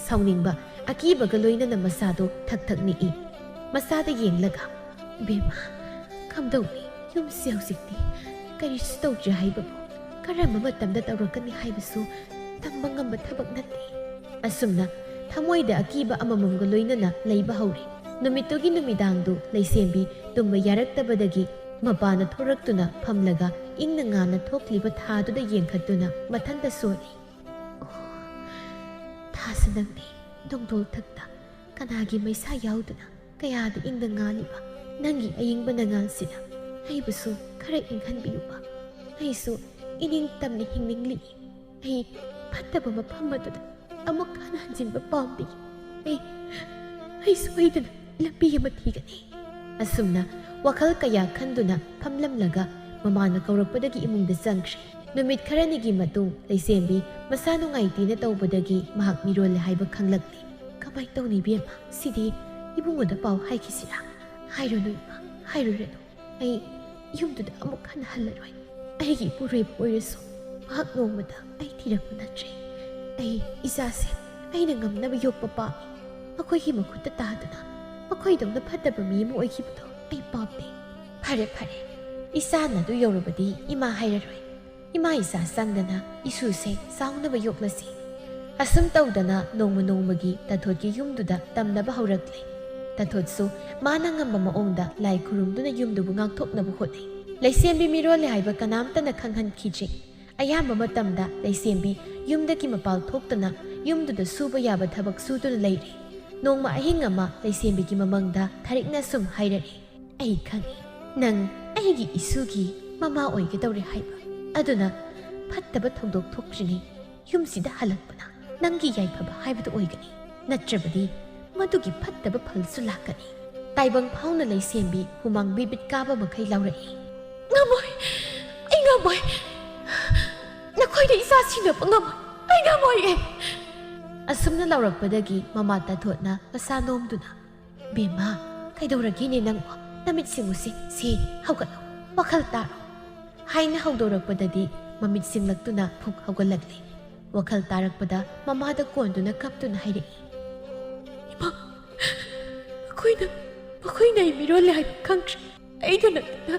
ꯁꯥꯎꯅꯤꯡꯕ ꯑꯀꯤꯕꯒ ꯂꯣꯏꯅꯅ ꯃꯁꯥꯗꯣ ꯊꯛ ꯅꯤꯛꯏ꯫ ꯃꯁꯥꯗ ꯌꯦꯡꯂꯒ, ꯕꯦꯝꯃ, ꯀꯝꯗꯧꯅꯤ? ꯌꯨꯝꯁꯦ ꯍꯧꯖꯤꯛꯇꯤ ꯀꯔꯤꯁꯨ ꯇꯧꯗ꯭ꯔꯦ ꯍꯥꯏꯕꯕꯨ ꯀꯔꯝꯕ ꯃꯇꯝꯗ ꯇꯧꯔꯛꯀꯅꯤ ꯍꯥꯏꯕꯁꯨ ꯇꯝꯕ ꯉꯝꯕ ꯊꯕꯛ ꯅꯠꯇꯦ꯫ ꯑꯁꯨꯝꯅ ꯊꯃꯣꯏꯗ ꯑꯀꯤꯕ ꯑꯃꯃꯝꯒ ꯂꯣꯏꯅꯅ ꯂꯩꯕ ꯍꯧꯔꯦ꯫ ꯅꯨꯃꯤꯠꯇꯨꯒꯤ ꯅꯨꯃꯤꯗꯥꯡꯗꯨ ꯂꯩꯁꯦꯝꯕꯤ ꯇꯨꯝꯕ ꯌꯥꯔꯛꯇꯕꯗꯒꯤ ꯃꯄꯥꯅ ꯊꯣꯔꯛꯇꯨꯅ ꯐꯝꯂꯒ ꯏꯪꯅ ꯉꯥꯅ ꯊꯣꯛꯂꯤꯕ ꯊꯥꯗꯨꯗ ꯌꯦꯡꯈꯠꯇꯨꯅ ꯃꯊꯟꯇ ꯁꯣꯜꯂꯤ꯫ ꯊꯥꯁꯤ ꯅꯪꯗꯤ ꯅꯣꯡꯗꯣꯜꯊꯛꯇ ꯀꯅꯥꯒꯤ ꯃꯩꯁꯥ ꯌꯥꯎꯗꯨꯅ ꯀꯌꯥꯗ ꯏꯪꯅ ꯉꯥꯜꯂꯤꯕ? ꯅꯪꯒꯤ ꯑꯏꯪꯕ ꯅꯉꯥꯜꯁꯤꯅ ꯑꯩꯕꯨꯁꯨ ꯈꯔ ꯏꯪꯍꯟꯕꯤꯌꯨꯕ꯫ ꯑꯩꯁꯨ ꯏꯅꯤꯡ ꯇꯝꯅ ꯍꯤꯡꯅꯤꯡꯂꯤ꯫ ꯑꯩ ꯐꯠꯇꯕ ꯃꯐꯝ ꯑꯗꯨꯗ ꯑꯃꯨꯛ ꯍꯟꯅ ꯍꯟꯖꯤꯟꯕ ꯄꯥꯝꯗꯦ꯫ ꯑꯩ ꯁꯣꯏꯗꯅ ꯂꯝꯕꯤ ꯑꯃ ꯊꯤꯒꯅꯤ꯫ ꯑꯁꯨꯝꯅ ꯋꯥꯈꯜ ꯀꯌꯥ ꯈꯟꯗꯨꯅ ꯐꯝꯂꯝꯂꯒ ꯃꯃꯥꯅ ꯀꯧꯔꯛꯄꯗꯒꯤ ꯏꯃꯨꯡꯗ ꯆꯪꯈ꯭ꯔꯦ꯫ ꯅꯨꯃꯤꯠ ꯈꯔꯅꯤꯒꯤ ꯃꯇꯨꯡ ꯂꯩꯁꯦꯝꯕꯤ ꯃꯁꯥ ꯅꯨꯡꯉꯥꯏꯇꯦꯅ ꯇꯧꯕꯗꯒꯤ ꯃꯍꯥꯛ ꯃꯤꯔꯣꯜꯂꯦ ꯍꯥꯏꯕ ꯈꯪꯂꯛꯂꯤ꯫ ꯀꯃꯥꯏ ꯇꯧꯅꯤ ꯏꯕꯦꯝꯃ? ꯁꯤꯗꯤ ꯏꯕꯨꯡꯉꯣꯗ ꯄꯥꯎ ꯍꯥꯏꯈꯤꯁꯤꯔꯥ? ꯍꯥꯏꯔꯨꯅꯨ ꯏꯃꯥ, ꯍꯥꯏꯔꯨꯔꯅꯨ꯫ ꯑꯩ ꯌꯨꯝꯗꯨꯗ ꯑꯃꯨꯛ ꯍꯟꯅ ꯍꯜꯂꯔꯣꯏ꯫ ꯑꯩꯒꯤ ꯏꯄꯨꯔꯣꯏꯕ ꯑꯣꯏꯔꯁꯨ ꯃꯍꯥꯛ ꯅꯣꯡꯃꯗ ꯑꯩ ꯊꯤꯔꯛꯄ ꯅꯠꯇ꯭ꯔꯦ꯫ ꯑꯩ ꯏꯆꯥꯁꯦ ꯑꯩꯅ ꯉꯝꯅꯕ ꯌꯣꯛꯄ ꯄꯥꯝꯃꯤ꯫ ꯃꯈꯣꯏꯒꯤ ꯃꯈꯨꯠꯇ ꯇꯥꯗꯨꯅ ꯃꯈꯣꯏꯗꯧꯅ ꯐꯠꯇꯕ ꯃꯤ ꯑꯃ ꯑꯣꯏꯈꯤꯕꯗꯣ ꯑꯩ ꯄꯥꯝꯗꯦ꯫ ꯐꯔꯦ, ꯏꯆꯥꯅ ꯑꯗꯨ ꯌꯧꯔꯕꯗꯤ ꯏꯃꯥ ꯍꯥꯏꯔꯔꯣꯏ꯫ ꯏꯃꯥ ꯏꯆꯥ ꯆꯪꯗꯅ ꯏꯁꯨꯁꯦ ꯆꯥꯎꯅꯕ ꯌꯣꯛꯂꯁꯤ꯫ ꯑꯁꯨꯝ ꯇꯧꯗꯅ ꯅꯣꯡꯃꯒꯤ ꯇꯥꯊꯣꯠꯀꯤ ꯌꯨꯝꯗꯨꯗ ꯇꯝꯅꯕ ꯍꯧꯔꯛꯂꯦ꯫ ꯇꯥꯊꯣꯠꯁꯨ ꯃꯥꯅ ꯉꯝꯕ ꯃꯑꯣꯡꯗ ꯂꯥꯏ ꯈꯨꯔꯨꯝꯗꯨꯅ ꯌꯨꯝꯗꯨꯕꯨ ꯉꯥꯛꯊꯣꯛꯅꯕ ꯍꯣꯠꯅꯩ꯫ ꯂꯩꯁꯦꯝꯕꯤ ꯃꯤꯔꯣꯜꯂꯦ ꯍꯥꯏꯕ ꯀꯅꯥꯝꯇꯅ ꯈꯪꯍꯟꯈꯤꯗ꯭ꯔꯦ꯫ ꯑꯌꯥꯝꯕ ꯃꯇꯝꯗ ꯂꯩꯁꯦꯝꯕꯤ ꯌꯨꯝꯗꯒꯤ ꯃꯄꯥꯜ ꯊꯣꯛꯇꯅ ꯌꯨꯝꯗꯨꯗ ꯁꯨꯕ ꯌꯥꯕ ꯊꯕꯛ ꯁꯨꯗꯨꯅ ꯂꯩꯔꯦ꯫ ꯅꯣꯡꯃ ꯑꯍꯤꯡ ꯑꯃ ꯂꯩꯁꯦꯝꯕꯤꯒꯤ ꯃꯃꯪꯗ ꯊꯔꯤꯛꯅ ꯁꯨꯝ ꯍꯥꯏꯔꯛꯏ꯫ ꯑꯩ ꯈꯪꯏ, ꯅꯪ ꯑꯩꯒꯤ ꯏꯁꯨꯒꯤ ꯃꯃꯥ ꯑꯣꯏꯒꯗꯧꯔꯦ ꯍꯥꯏꯕ꯫ ꯑꯗꯨꯅ ꯐꯠꯇꯕ ꯊꯧꯗꯣꯛ ꯊꯣꯛꯇ꯭ꯔꯤꯉꯩ ꯌꯨꯝꯁꯤꯗ ꯍꯜꯂꯛꯄꯅ ꯅꯪꯒꯤ ꯌꯥꯏꯐꯕ ꯍꯥꯏꯕꯗꯨ ꯑꯣꯏꯒꯅꯤ꯫ ꯅꯠꯇ꯭ꯔꯕꯗꯤ ꯃꯗꯨꯒꯤ ꯐꯠꯇꯕ ꯐꯜꯁꯨ ꯂꯥꯛꯀꯅꯤ꯫ ꯇꯥꯏꯕꯪ ꯐꯥꯎꯅ ꯂꯩꯁꯦꯝꯕꯤ ꯍꯨꯃꯥꯡ ꯕꯤꯕꯤꯠ ꯀꯥꯕ ꯃꯈꯩ ꯂꯥꯎꯔꯛꯏ꯫ ꯉꯝꯃꯣꯏ, ꯑꯩ ꯉꯝꯃꯣꯏ, ꯅꯈꯣꯏꯗ ꯏꯆꯥ ꯁꯤꯟꯅꯕ ꯉꯝꯃꯣꯏ, ꯑꯩ ꯉꯝꯃꯣꯏ꯫ ꯑꯁꯨꯝꯅ ꯂꯥꯎꯔꯛꯄꯗꯒꯤ ꯃꯃꯥ ꯇꯥꯊꯣꯠꯅ ꯃꯁꯥ ꯅꯣꯝꯗꯨꯅ ꯕꯦꯝꯃ ꯀꯩꯗꯧꯔꯒꯦꯅꯦ ꯅꯪꯕꯣ? ꯅꯃꯤꯠ ꯁꯤꯡꯉꯨꯁꯤ, ꯁꯤ ꯍꯧꯒꯠꯂꯣ, ꯋꯥꯈꯜ ꯇꯥꯔꯣ ꯍꯥꯏꯅ ꯍꯧꯗꯣꯔꯛꯄꯗꯗꯤ ꯃꯃꯤꯠ ꯁꯤꯡꯂꯛꯇꯨꯅ ꯐꯨꯛ ꯍꯧꯒꯠꯂꯛꯂꯤ꯫ ꯋꯥꯈꯜ ꯇꯥꯔꯛꯄꯗ ꯃꯃꯥꯗ ꯀꯣꯟꯗꯨꯅ ꯀꯞꯇꯨꯅ ꯍꯥꯏꯔꯛꯏ, ꯏꯃꯥ, ꯃꯈꯣꯏꯅ ꯑꯩ ꯃꯤꯔꯣꯜꯂꯦ ꯍꯥꯏꯕ ꯈꯪꯗ꯭ꯔꯦ꯫ ꯑꯩꯗ ꯅꯠꯇꯅ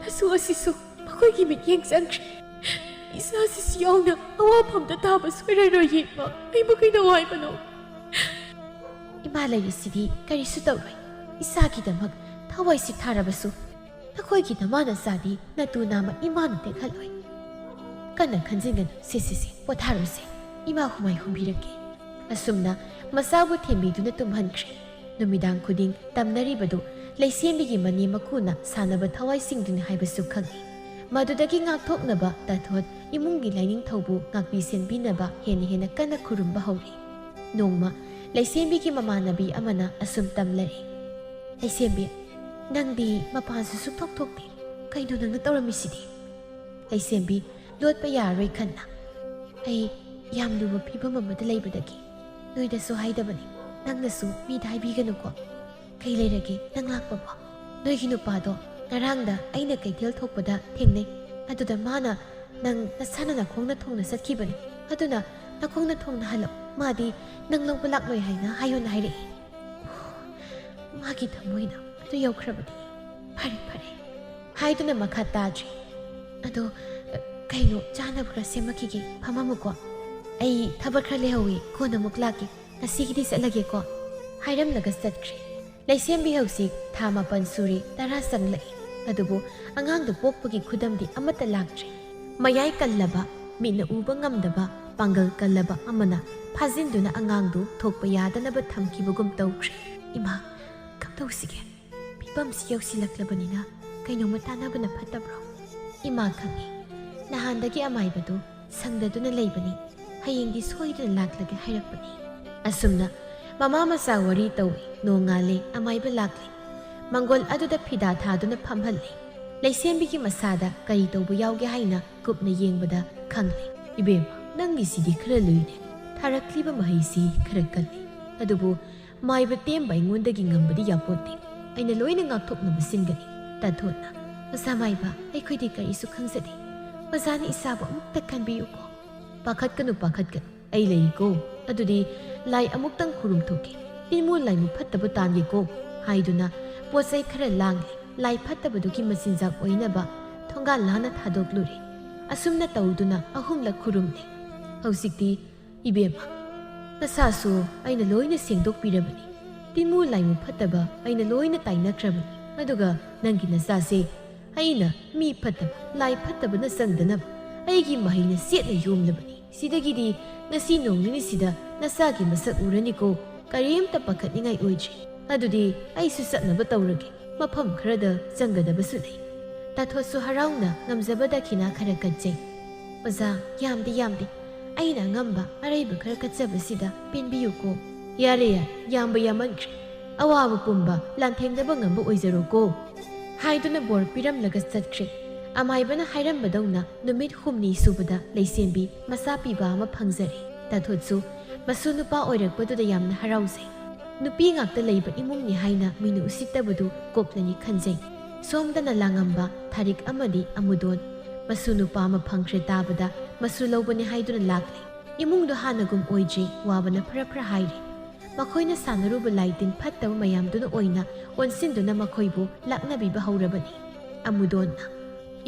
ꯅꯁꯨ ꯑꯁꯤꯁꯨ ꯃꯈꯣꯏꯒꯤ ꯃꯤꯠꯌꯦꯡ ꯆꯪꯈ꯭ꯔꯦ꯫ ꯏꯆꯥꯁꯤꯁꯨ ꯌꯥꯎꯅ ꯑꯋꯥꯐꯝꯗ ꯇꯥꯕ ꯁꯣꯏꯔꯔꯣꯏ ꯏꯃꯥ, ꯑꯩꯕꯨ ꯀꯩꯗꯧꯉꯥꯏꯕꯅꯣ? ꯏꯃꯥ ꯂꯩꯔꯤꯁꯤꯗꯤ ꯀꯔꯤꯁꯨ ꯇꯧꯔꯣꯏ꯫ ꯏꯆꯥꯒꯤꯗꯃꯛ ꯊꯋꯥꯏ ꯁꯤꯊꯥꯔꯕꯁꯨ ꯅꯈꯣꯏꯒꯤ ꯅꯃꯥ ꯅꯆꯥꯗꯤ ꯅꯇꯨ ꯅꯥꯝꯃ ꯏꯃꯥꯅ ꯇꯦꯛꯍꯜꯂꯣꯏ꯫ ꯀꯟꯅ ꯈꯟꯖꯤꯟꯒꯅꯨ, ꯁꯤ ꯄꯣꯊꯥꯔꯨꯁꯦ, ꯏꯃꯥ ꯍꯨꯃꯥꯏ ꯍꯨꯝꯕꯤꯔꯛꯀꯦ꯫ ꯑꯁꯨꯝꯅ ꯃꯆꯥꯕꯨ ꯊꯦꯝꯕꯤꯗꯨꯅ ꯇꯨꯝꯍꯟꯈ꯭ꯔꯦ꯫ ꯅꯨꯃꯤꯗꯥꯡ ꯈꯨꯗꯤꯡ ꯇꯝꯅꯔꯤꯕꯗꯨ ꯂꯩꯁꯦꯝꯕꯤꯒꯤ ꯃꯅꯦ ꯃꯀꯨꯅ ꯁꯥꯟꯅꯕ ꯊꯋꯥꯏꯁꯤꯡꯗꯨꯅꯤ ꯍꯥꯏꯕꯁꯨ ꯈꯪꯏ꯫ ꯃꯗꯨꯗꯒꯤ ꯉꯥꯛꯊꯣꯛꯅꯕ ꯇꯥꯊꯣꯠ ꯏꯃꯨꯡꯒꯤ ꯂꯥꯏꯅꯤꯡꯊꯧꯕꯨ ꯉꯥꯛꯄꯤ ꯁꯦꯟꯕꯤꯅꯕ ꯍꯦꯟꯅ ꯀꯟꯅ ꯈꯨꯔꯨꯝꯕ ꯍꯧꯔꯤ꯫ ꯅꯣꯡꯃ ꯂꯩꯁꯦꯝꯕꯤꯒꯤ ꯃꯃꯥꯟꯅꯕꯤ ꯑꯃꯅ ꯑꯁꯨꯝ ꯇꯝꯂꯔꯤ, ꯂꯩꯁꯦꯝꯕꯤ, ꯅꯪꯗꯤ ꯃꯄꯥꯟꯁꯨ ꯁꯨꯛꯊꯣꯛ ꯊꯣꯛꯇꯦ, ꯀꯩꯅꯣ ꯅꯪꯅ ꯇꯧꯔꯝꯃꯤꯁꯤꯗꯤ? ꯂꯩꯁꯦꯝꯕꯤ ꯂꯣꯠꯄ ꯌꯥꯔꯔꯣꯏ ꯈꯟꯅ, ꯑꯩ ꯌꯥꯝ ꯂꯨꯕ ꯐꯤꯕꯝ ꯑꯃꯗ ꯂꯩꯕꯗꯒꯤ ꯅꯣꯏꯗꯁꯨ ꯍꯥꯏꯗꯕꯅꯤ, ꯅꯪꯅꯁꯨ ꯃꯤꯗ ꯍꯥꯏꯕꯤꯒꯅꯨꯀꯣ꯫ ꯀꯩ ꯂꯩꯔꯒꯦ ꯅꯪ ꯂꯥꯛꯄꯕꯣ? ꯅꯣꯏꯒꯤ ꯅꯨꯄꯥꯗꯣ ꯉꯔꯥꯡꯗ ꯑꯩꯅ ꯀꯩꯊꯦꯜ ꯊꯣꯛꯄꯗ ꯊꯦꯡꯅꯩ꯫ ꯑꯗꯨꯗ ꯃꯥꯅ ꯅꯪ ꯅꯁꯥꯅ ꯅꯈꯣꯡꯅ ꯊꯣꯡꯅ ꯆꯠꯈꯤꯕꯅꯤ, ꯑꯗꯨꯅ ꯅꯈꯣꯡꯅ ꯊꯣꯡꯅ ꯍꯜꯂꯛ, ꯃꯥꯗꯤ ꯅꯪ ꯂꯧꯕ ꯂꯥꯛꯂꯣꯏ ꯍꯥꯏꯅ ꯍꯥꯏꯌꯣꯅ ꯍꯥꯏꯔꯛꯏ꯫ ꯃꯥꯒꯤ ꯊꯃꯣꯏꯗ ꯑꯗꯨ ꯌꯧꯈ꯭ꯔꯕꯗꯤ ꯐꯔꯦ ꯍꯥꯏꯗꯨꯅ ꯃꯈꯥ ꯇꯥꯗ꯭ꯔꯤ꯫ ꯑꯗꯣ ꯀꯩꯅꯣ ꯆꯥꯅꯕ ꯈꯔ ꯁꯦꯝꯃꯛꯈꯤꯒꯦ, ꯐꯝꯃꯝꯃꯨꯀꯣ, ꯑꯩ ꯊꯕꯛ ꯈꯔ ꯂꯩꯍꯧꯏ, ꯀꯣꯟꯅ ꯑꯃꯨꯛ ꯂꯥꯛꯀꯦ, ꯉꯁꯤꯒꯤꯗꯤ ꯆꯠꯂꯒꯦꯀꯣ ꯍꯥꯏꯔꯝꯂꯒ ꯆꯠꯈ꯭ꯔꯦ꯫ ꯂꯩꯁꯦꯝꯕꯤ ꯍꯧꯖꯤꯛ ꯊꯥ 9 ꯁꯨꯔꯤ 10 ꯆꯪꯂꯛꯏ꯫ ꯑꯗꯨꯕꯨ ꯑꯉꯥꯡꯗꯨ ꯄꯣꯛꯄꯒꯤ ꯈꯨꯗꯝꯗꯤ ꯑꯃꯠꯇ ꯂꯥꯛꯇ꯭ꯔꯤ꯫ ꯃꯌꯥꯏ ꯀꯜꯂꯕ, ꯃꯤꯠꯅ ꯎꯕ ꯉꯝꯗꯕ, ꯄꯥꯡꯒꯜ ꯀꯜꯂꯕ ꯑꯃꯅ ꯐꯥꯖꯤꯟꯗꯨꯅ ꯑꯉꯥꯡꯗꯨ ꯊꯣꯛꯄ ꯌꯥꯗꯅꯕ ꯊꯝꯈꯤꯕꯒꯨꯝ ꯇꯧꯈ꯭ꯔꯦ꯫ ꯏꯃꯥ, ꯀꯝꯗꯧꯁꯤꯒꯦ? ꯐꯤꯕꯝꯁꯤ ꯌꯧꯁꯤꯜꯂꯛꯂꯕꯅꯤꯅ ꯀꯩꯅꯣꯝꯃ ꯇꯥꯟꯅꯕꯅ ꯐꯠꯇꯕ꯭ꯔꯣ? ꯏꯃꯥ ꯈꯪꯏ, ꯅꯍꯥꯟꯗꯒꯤ ꯑꯃꯥꯏꯕꯗꯨ ꯁꯪꯗꯗꯨꯅ ꯂꯩꯕꯅꯤ, ꯍꯌꯦꯡꯗꯤ ꯁꯣꯏꯗꯅ ꯂꯥꯛꯂꯒꯦ ꯍꯥꯏꯔꯛꯄꯅꯤ꯫ ꯑꯁꯨꯝꯅ ꯃꯃꯥ ꯃꯆꯥ ꯋꯥꯔꯤ ꯇꯧꯏ꯫ ꯅꯣꯡꯉꯥꯜꯂꯦ, ꯑꯃꯥꯏꯕ ꯂꯥꯛꯂꯤ꯫ ꯃꯪꯒꯣꯜ ꯑꯗꯨꯗ ꯐꯤꯗꯥ ꯊꯥꯗꯨꯅ ꯐꯝꯍꯜꯂꯤ꯫ ꯂꯩꯁꯦꯝꯕꯤꯒꯤ ꯃꯁꯥꯗ ꯀꯔꯤ ꯇꯧꯕ ꯌꯥꯎꯒꯦ ꯍꯥꯏꯅ ꯀꯨꯞꯅ ꯌꯦꯡꯕꯗ ꯈꯪꯂꯤ꯫ ꯏꯕꯦꯝꯃ, ꯅꯪꯒꯤꯁꯤꯗꯤ ꯈꯔ ꯂꯨꯏꯅꯦ, ꯊꯥꯔꯛꯂꯤꯕ ꯃꯍꯩꯁꯤ ꯈꯔ ꯀꯜꯂꯤ꯫ ꯑꯗꯨꯕꯨ ꯃꯥꯏꯕ ꯇꯦꯝꯕ ꯑꯩꯉꯣꯟꯗꯒꯤ ꯉꯝꯕꯗꯤ ꯌꯥꯄꯣꯠꯇꯦ, ꯑꯩꯅ ꯂꯣꯏꯅ ꯉꯥꯛꯊꯣꯛꯅꯕ ꯁꯤꯟꯒꯅꯤ꯫ ꯇꯥꯊꯣꯠꯅ, ꯑꯣꯖꯥ ꯃꯥꯏꯕ, ꯑꯩꯈꯣꯏꯗꯤ ꯀꯔꯤꯁꯨ ꯈꯪꯖꯗꯦ, ꯑꯣꯖꯥꯅ ꯏꯆꯥꯕꯨ ꯑꯃꯨꯛꯇ ꯈꯟꯕꯤꯌꯨꯀꯣ꯫ ꯄꯥꯈꯠꯀꯅꯨ, ꯑꯩ ꯂꯩꯔꯤꯀꯣ꯫ ꯑꯗꯨꯗꯤ ꯂꯥꯏ ꯑꯃꯨꯛꯇꯪ ꯈꯨꯔꯨꯝꯊꯣꯛꯀꯦ, ꯇꯤꯟꯃꯨ ꯂꯥꯏꯃꯨ ꯐꯠꯇꯕ ꯇꯥꯟꯒꯦꯀꯣ ꯍꯥꯏꯗꯨꯅ ꯄꯣꯠꯆꯩ ꯈꯔ ꯂꯥꯡꯂꯤ꯫ ꯂꯥꯏ ꯐꯠꯇꯕꯗꯨꯒꯤ ꯃꯆꯤꯟꯖꯥꯛ ꯑꯣꯏꯅꯕ ꯊꯣꯡꯒꯥꯜ ꯂꯥꯟꯅ ꯊꯥꯗꯣꯛꯂꯨꯔꯦ꯫ ꯑꯁꯨꯝꯅ ꯇꯧꯗꯨꯅ 3 ꯈꯨꯔꯨꯝꯂꯤ꯫ ꯍꯧꯖꯤꯛꯇꯤ ꯏꯕꯦꯝꯃ, ꯅꯁꯥꯁꯨ ꯑꯩꯅ ꯂꯣꯏꯅ ꯁꯦꯡꯗꯣꯛꯄꯤꯔꯕꯅꯤ, ꯇꯤꯟꯃꯨ ꯂꯥꯏꯃꯨ ꯐꯠꯇꯕ ꯑꯩꯅ ꯂꯣꯏꯅ ꯇꯥꯏꯅꯈ꯭ꯔꯕꯅꯤ꯫ ꯑꯗꯨꯒ ꯅꯪꯒꯤ ꯅꯆꯥꯁꯦ ꯑꯩꯅ ꯃꯤ ꯐꯠꯇꯕ, ꯂꯥꯏ ꯐꯠꯇꯕꯅ ꯆꯪꯗꯅꯕ ꯑꯩꯒꯤ ꯃꯍꯩꯅ ꯆꯦꯠꯅ ꯌꯣꯝꯂꯕꯅꯤ꯫ ꯁꯤꯗꯒꯤꯗꯤ ꯉꯁꯤ ꯅꯣꯡ ꯅꯤꯅꯤꯁꯤꯗ ꯅꯆꯥꯒꯤ ꯃꯁꯛ ꯎꯔꯅꯤꯀꯣ, ꯀꯔꯤꯝꯇ ꯄꯥꯈꯠꯅꯤꯡꯉꯥꯏ ꯑꯣꯏꯗ꯭ꯔꯤ꯫ ꯑꯗꯨꯗꯤ ꯑꯩꯁꯨ ꯆꯠꯅꯕ ꯇꯧꯔꯒꯦ, ꯃꯐꯝ ꯈꯔꯗ ꯆꯪꯒꯗꯕꯁꯨ ꯂꯩ꯫ ꯇꯥꯊꯣꯠꯁꯨ ꯍꯔꯥꯎꯅ ꯉꯝꯖꯕ ꯗꯈꯤꯅꯥ ꯈꯔ ꯀꯠꯆꯩ꯫ ꯑꯣꯖꯥ, ꯌꯥꯝꯗꯦ, ꯑꯩꯅ ꯑꯉꯝꯕ ꯑꯔꯩꯕ ꯈꯔ ꯀꯠꯆꯕꯁꯤꯗ ꯄꯦꯟꯕꯤꯌꯨꯀꯣ꯫ ꯌꯥꯔꯦ, ꯌꯥꯝꯕ ꯌꯥꯝꯃꯟꯈ꯭ꯔꯦ, ꯑꯋꯥꯕ ꯄꯨꯝꯕ ꯂꯥꯟꯊꯦꯡꯅꯕ ꯉꯝꯕ ꯑꯣꯏꯖꯔꯣꯀꯣ ꯍꯥꯏꯗꯨꯅ ꯕꯣꯔ ꯄꯤꯔꯝꯂꯒ ꯆꯠꯈ꯭ꯔꯦ꯫ ꯑꯃꯥꯏꯕꯅ ꯍꯥꯏꯔꯝꯕꯗꯧꯅ ꯅꯨꯃꯤꯠ 8 ꯁꯨꯕꯗ ꯂꯩꯁꯦꯝꯕꯤ ꯃꯆꯥ ꯄꯤꯕ ꯑꯃ ꯐꯪꯖꯔꯦ꯫ ꯇꯥꯊꯣꯠꯁꯨ ꯃꯁꯨ ꯅꯨꯄꯥ ꯑꯣꯏꯔꯛꯄꯗꯨꯗ ꯌꯥꯝꯅ ꯍꯔꯥꯎꯖꯩ꯫ ꯅꯨꯄꯤ ꯉꯥꯛꯇ ꯂꯩꯕ ꯏꯃꯨꯡꯅꯤ ꯍꯥꯏꯅ ꯃꯤꯅ ꯎꯁꯤꯠꯇꯕꯗꯨ ꯀꯣꯛꯂꯅꯤ ꯈꯟꯖꯩ꯫ ꯁꯣꯝꯗꯅ ꯂꯥꯡꯉꯝꯕ ꯊꯥꯔꯤꯛ ꯑꯃꯗꯤ ꯑꯃꯨꯗꯣꯟ ꯃꯁꯨ ꯅꯨꯄꯥ ꯑꯃ ꯐꯪꯈ꯭ꯔꯦ ꯇꯥꯕꯗ ꯃꯁꯨ ꯂꯧꯕꯅꯤ ꯍꯥꯏꯗꯨꯅ ꯂꯥꯛꯂꯤ꯫ ꯏꯃꯨꯡꯗꯣ ꯍꯥꯟꯅꯒꯨꯝ ꯑꯣꯏꯗ꯭ꯔꯤ, ꯋꯥꯕꯅ ꯐꯔ ꯍꯥꯏꯔꯤ꯫ ꯃꯈꯣꯏꯅ ꯁꯥꯟꯅꯔꯨꯕ ꯂꯥꯏꯇꯤꯟ ꯐꯠꯇꯕ ꯃꯌꯥꯝꯗꯨꯅ ꯑꯣꯏꯅ ꯑꯣꯟꯁꯤꯟꯗꯨꯅ ꯃꯈꯣꯏꯕꯨ ꯂꯥꯛꯅꯕꯤꯕ ꯍꯧꯔꯕꯅꯤ꯫ ꯑꯃꯨꯗꯣꯟꯅ,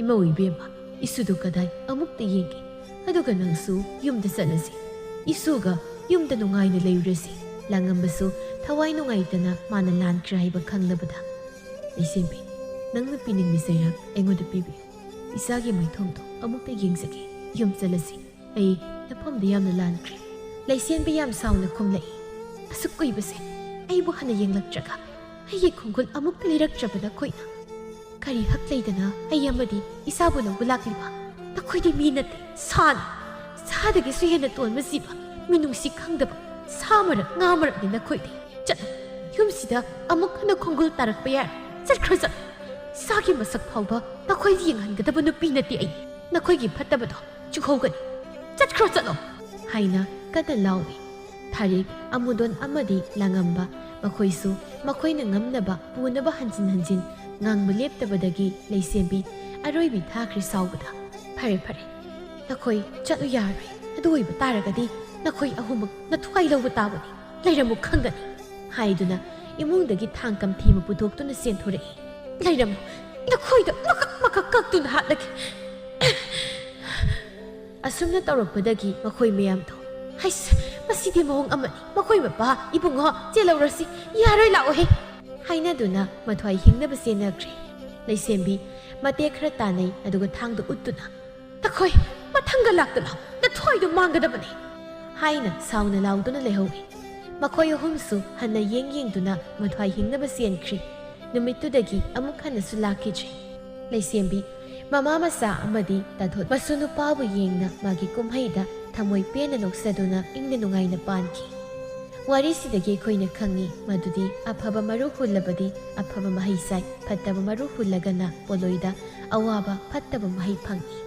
ꯏꯃꯧ ꯏꯕꯦꯝꯃ, ꯏꯁꯨꯗꯨ ꯀꯗꯥꯏ ꯑꯃꯨꯛꯇ ꯌꯦꯡꯒꯦ, ꯑꯗꯨꯒ ꯅꯪꯁꯨ ꯌꯨꯝꯗ ꯆꯠꯂꯁꯤ, ꯏꯁꯨꯒ ꯌꯨꯝꯗ ꯅꯨꯡꯉꯥꯏꯅ ꯂꯩꯔꯨꯔꯁꯤ꯫ ꯂꯥꯡꯉꯝꯕꯁꯨ ꯊꯋꯥꯏ ꯅꯨꯡꯉꯥꯏꯇꯅ ꯃꯥꯅ ꯂꯥꯟꯈ꯭ꯔꯦ ꯍꯥꯏꯕ ꯈꯪꯂꯕꯗ, ꯂꯩꯁꯦꯝꯕꯤ, ꯅꯪꯅ ꯄꯤꯅꯤꯡꯕ ꯆꯩꯔꯥꯛ ꯑꯩꯉꯣꯟꯗ ꯄꯤꯕꯤꯌꯨ, ꯏꯆꯥꯒꯤ ꯃꯥꯏꯊꯣꯡꯗꯣ ꯑꯃꯨꯛꯇ ꯌꯦꯡꯖꯒꯦ, ꯌꯨꯝ ꯆꯠꯂꯁꯤ, ꯑꯩ ꯅꯐꯝꯗ ꯌꯥꯝꯅ ꯂꯥꯟꯈ꯭ꯔꯦ꯫ ꯂꯩꯁꯦꯝꯕꯤ ꯌꯥꯝ ꯁꯥꯎꯅ ꯈꯨꯝꯂꯛꯏ꯫ ꯑꯁꯨꯛ ꯀꯨꯏꯕꯁꯦ ꯑꯩꯕꯨ ꯍꯟꯅ ꯌꯦꯡꯂꯛꯇ꯭ꯔꯒ ꯑꯩꯒꯤ ꯈꯣꯡꯒꯨꯜ ꯑꯃꯨꯛꯇ ꯂꯤꯔꯛꯇ꯭ꯔꯕ ꯅꯈꯣꯏꯅ ꯀꯔꯤ ꯍꯛ ꯂꯩꯗꯅ ꯑꯩ ꯑꯃꯗꯤ ꯏꯆꯥꯕꯨ ꯂꯧꯕ ꯂꯥꯛꯂꯤꯕ? ꯅꯈꯣꯏꯗꯤ ꯃꯤ ꯅꯠꯇꯦ, ꯁꯥꯅꯤ, ꯁꯥꯗꯒꯤꯁꯨ ꯍꯦꯟꯅ ꯇꯣꯟꯕ ꯖꯤꯕ, ꯃꯤꯅꯨꯡꯁꯤ ꯈꯪꯗꯕ ꯁꯥ ꯃꯔꯛ ꯉꯥ ꯃꯔꯛꯅꯤ ꯅꯈꯣꯏꯗꯤ꯫ ꯆꯠꯂꯣ, ꯌꯨꯝꯁꯤꯗ ꯑꯃꯨꯛ ꯍꯟꯅ ꯈꯣꯡꯒꯨꯜ ꯇꯥꯔꯛꯄ ꯌꯥꯏ ꯆꯠꯈ꯭ꯔꯣ ꯆꯠ ꯏꯁꯥꯒꯤ ꯃꯁꯛ ꯐꯥꯎꯕ ꯅꯈꯣꯏ ꯌꯦꯡꯍꯟꯒꯗꯕ ꯅꯨꯄꯤ ꯅꯠꯇꯦ ꯑꯩ ꯅꯈꯣꯏꯒꯤ ꯐꯠꯇꯕꯗꯣ ꯆꯨꯍꯧꯒꯅꯤ ꯆꯠꯈ꯭ꯔꯣ ꯆꯠꯂꯣ ꯍꯥꯏꯅ ꯀꯟꯅ ꯂꯥꯎꯏ ꯊꯥꯔꯤꯛ ꯑꯃꯨꯗꯣꯟ ꯑꯃꯗꯤ ꯂꯥꯡꯉꯝꯕ ꯃꯈꯣꯏꯁꯨ ꯃꯈꯣꯏꯅ ꯉꯝꯅꯕ ꯄꯨꯅꯕ ꯍꯟꯖꯤꯟ ꯍꯟꯖꯤꯟ ꯉꯥꯡꯕ ꯂꯦꯞꯇꯕꯗꯒꯤ ꯂꯩꯁꯦꯝꯕꯤ ꯑꯔꯣꯏꯕꯤ ꯊꯥꯈ꯭ꯔꯤ ꯁꯥꯎꯕꯗ ꯐꯔꯦ ꯐꯔꯦ ꯅꯈꯣꯏ ꯆꯠꯂꯨ ꯌꯥꯔꯣꯏ ꯑꯗꯨ ꯑꯣꯏꯕ ꯇꯥꯔꯒꯗꯤ ꯅꯈꯣꯏ ꯑꯍꯨꯝꯃꯛ ꯅꯊꯨꯋꯥꯏ ꯂꯧꯕ ꯇꯥꯕꯅꯤ ꯂꯩꯔꯝꯃꯨ ꯈꯪꯒꯅꯤ ꯍꯥꯏꯗꯨꯅ ꯏꯃꯨꯡꯗꯒꯤ ꯊꯥꯡꯀꯝ ꯊꯤꯃ ꯄꯨꯊꯣꯛꯇꯨꯅ ꯆꯦꯟꯊꯣꯔꯛꯏ ꯂꯩꯔꯝꯃꯨ ꯅꯈꯣꯏꯗ ꯃꯀꯛ ꯃꯀꯛ ꯀꯛꯇꯨꯅ ꯍꯥꯠꯂꯒꯦ ꯑꯁꯨꯝꯅ ꯇꯧꯔꯛꯄꯗꯒꯤ ꯃꯈꯣꯏ ꯃꯌꯥꯝꯗꯣ ꯍꯩꯁ ꯃꯁꯤꯗꯤ ꯃꯑꯣꯡ ꯑꯃꯅꯤ ꯃꯈꯣꯏ ꯃꯄꯥ ꯏꯕꯨꯡꯉꯣ ꯆꯦꯜꯂꯧꯔꯁꯤ ꯌꯥꯔꯣꯏ ꯂꯥꯛꯑꯣꯍꯦ ꯍꯥꯏꯅꯗꯨꯅ ꯃꯊ꯭ꯋꯥꯏ ꯍꯤꯡꯅꯕ ꯆꯦꯟꯅꯈ꯭ꯔꯦ ꯂꯩꯁꯦꯝꯕꯤ ꯃꯇꯦꯛ ꯈꯔ ꯇꯥꯟꯅꯩ ꯑꯗꯨꯒ ꯊꯥꯡꯗꯣ ꯎꯠꯇꯨꯅ ꯅꯈꯣꯏ ꯃꯊꯪꯒ ꯂꯥꯛꯇꯅ ꯅꯊ꯭ꯋꯥꯏꯗꯣ ꯃꯥꯡꯒꯗꯕꯅꯤ ꯍꯥꯏꯅ ꯁꯥꯎꯅ ꯂꯥꯎꯗꯨꯅ ꯂꯩꯍꯧꯏ ꯃꯈꯣꯏ ꯑꯍꯨꯝꯁꯨ ꯍꯟꯅ ꯌꯦꯡꯗꯨꯅ ꯃꯊ꯭ꯋꯥꯏ ꯍꯤꯡꯅꯕ ꯆꯦꯟꯈ꯭ꯔꯤ ꯅꯨꯃꯤꯠꯇꯨꯗꯒꯤ ꯑꯃꯨꯛ ꯍꯟꯅꯁꯨ ꯂꯥꯛꯈꯤꯗ꯭ꯔꯦ ꯂꯩꯁꯦꯝꯕꯤ ꯃꯃꯥ ꯃꯆꯥ ꯑꯃꯗꯤ ꯇꯥꯊꯣꯠ ꯃꯁꯨ ꯅꯨꯄꯥꯕꯨ ꯌꯦꯡꯅ ꯃꯥꯒꯤ ꯀꯨꯝꯍꯩꯗ ꯊꯃꯣꯏ ꯄꯦꯟꯅ ꯅꯣꯛꯆꯗꯨꯅ ꯏꯪꯅ ꯅꯨꯡꯉꯥꯏꯅ ꯄꯥꯟꯈꯤ ꯋꯥꯔꯤꯁꯤꯗꯒꯤ ꯑꯩꯈꯣꯏꯅ ꯈꯪꯉꯤ ꯃꯗꯨꯗꯤ ꯑꯐꯕ ꯃꯔꯨ ꯍꯨꯜꯂꯕꯗꯤ ꯑꯐꯕ ꯃꯍꯩ ꯆꯥꯏ ꯐꯠꯇꯕ ꯃꯔꯨ ꯍꯨꯜꯂꯒꯅ ꯄꯣꯂꯣꯏꯗ ꯑꯋꯥꯕ ꯐꯠꯇꯕ ꯃꯍꯩ ꯐꯪꯏ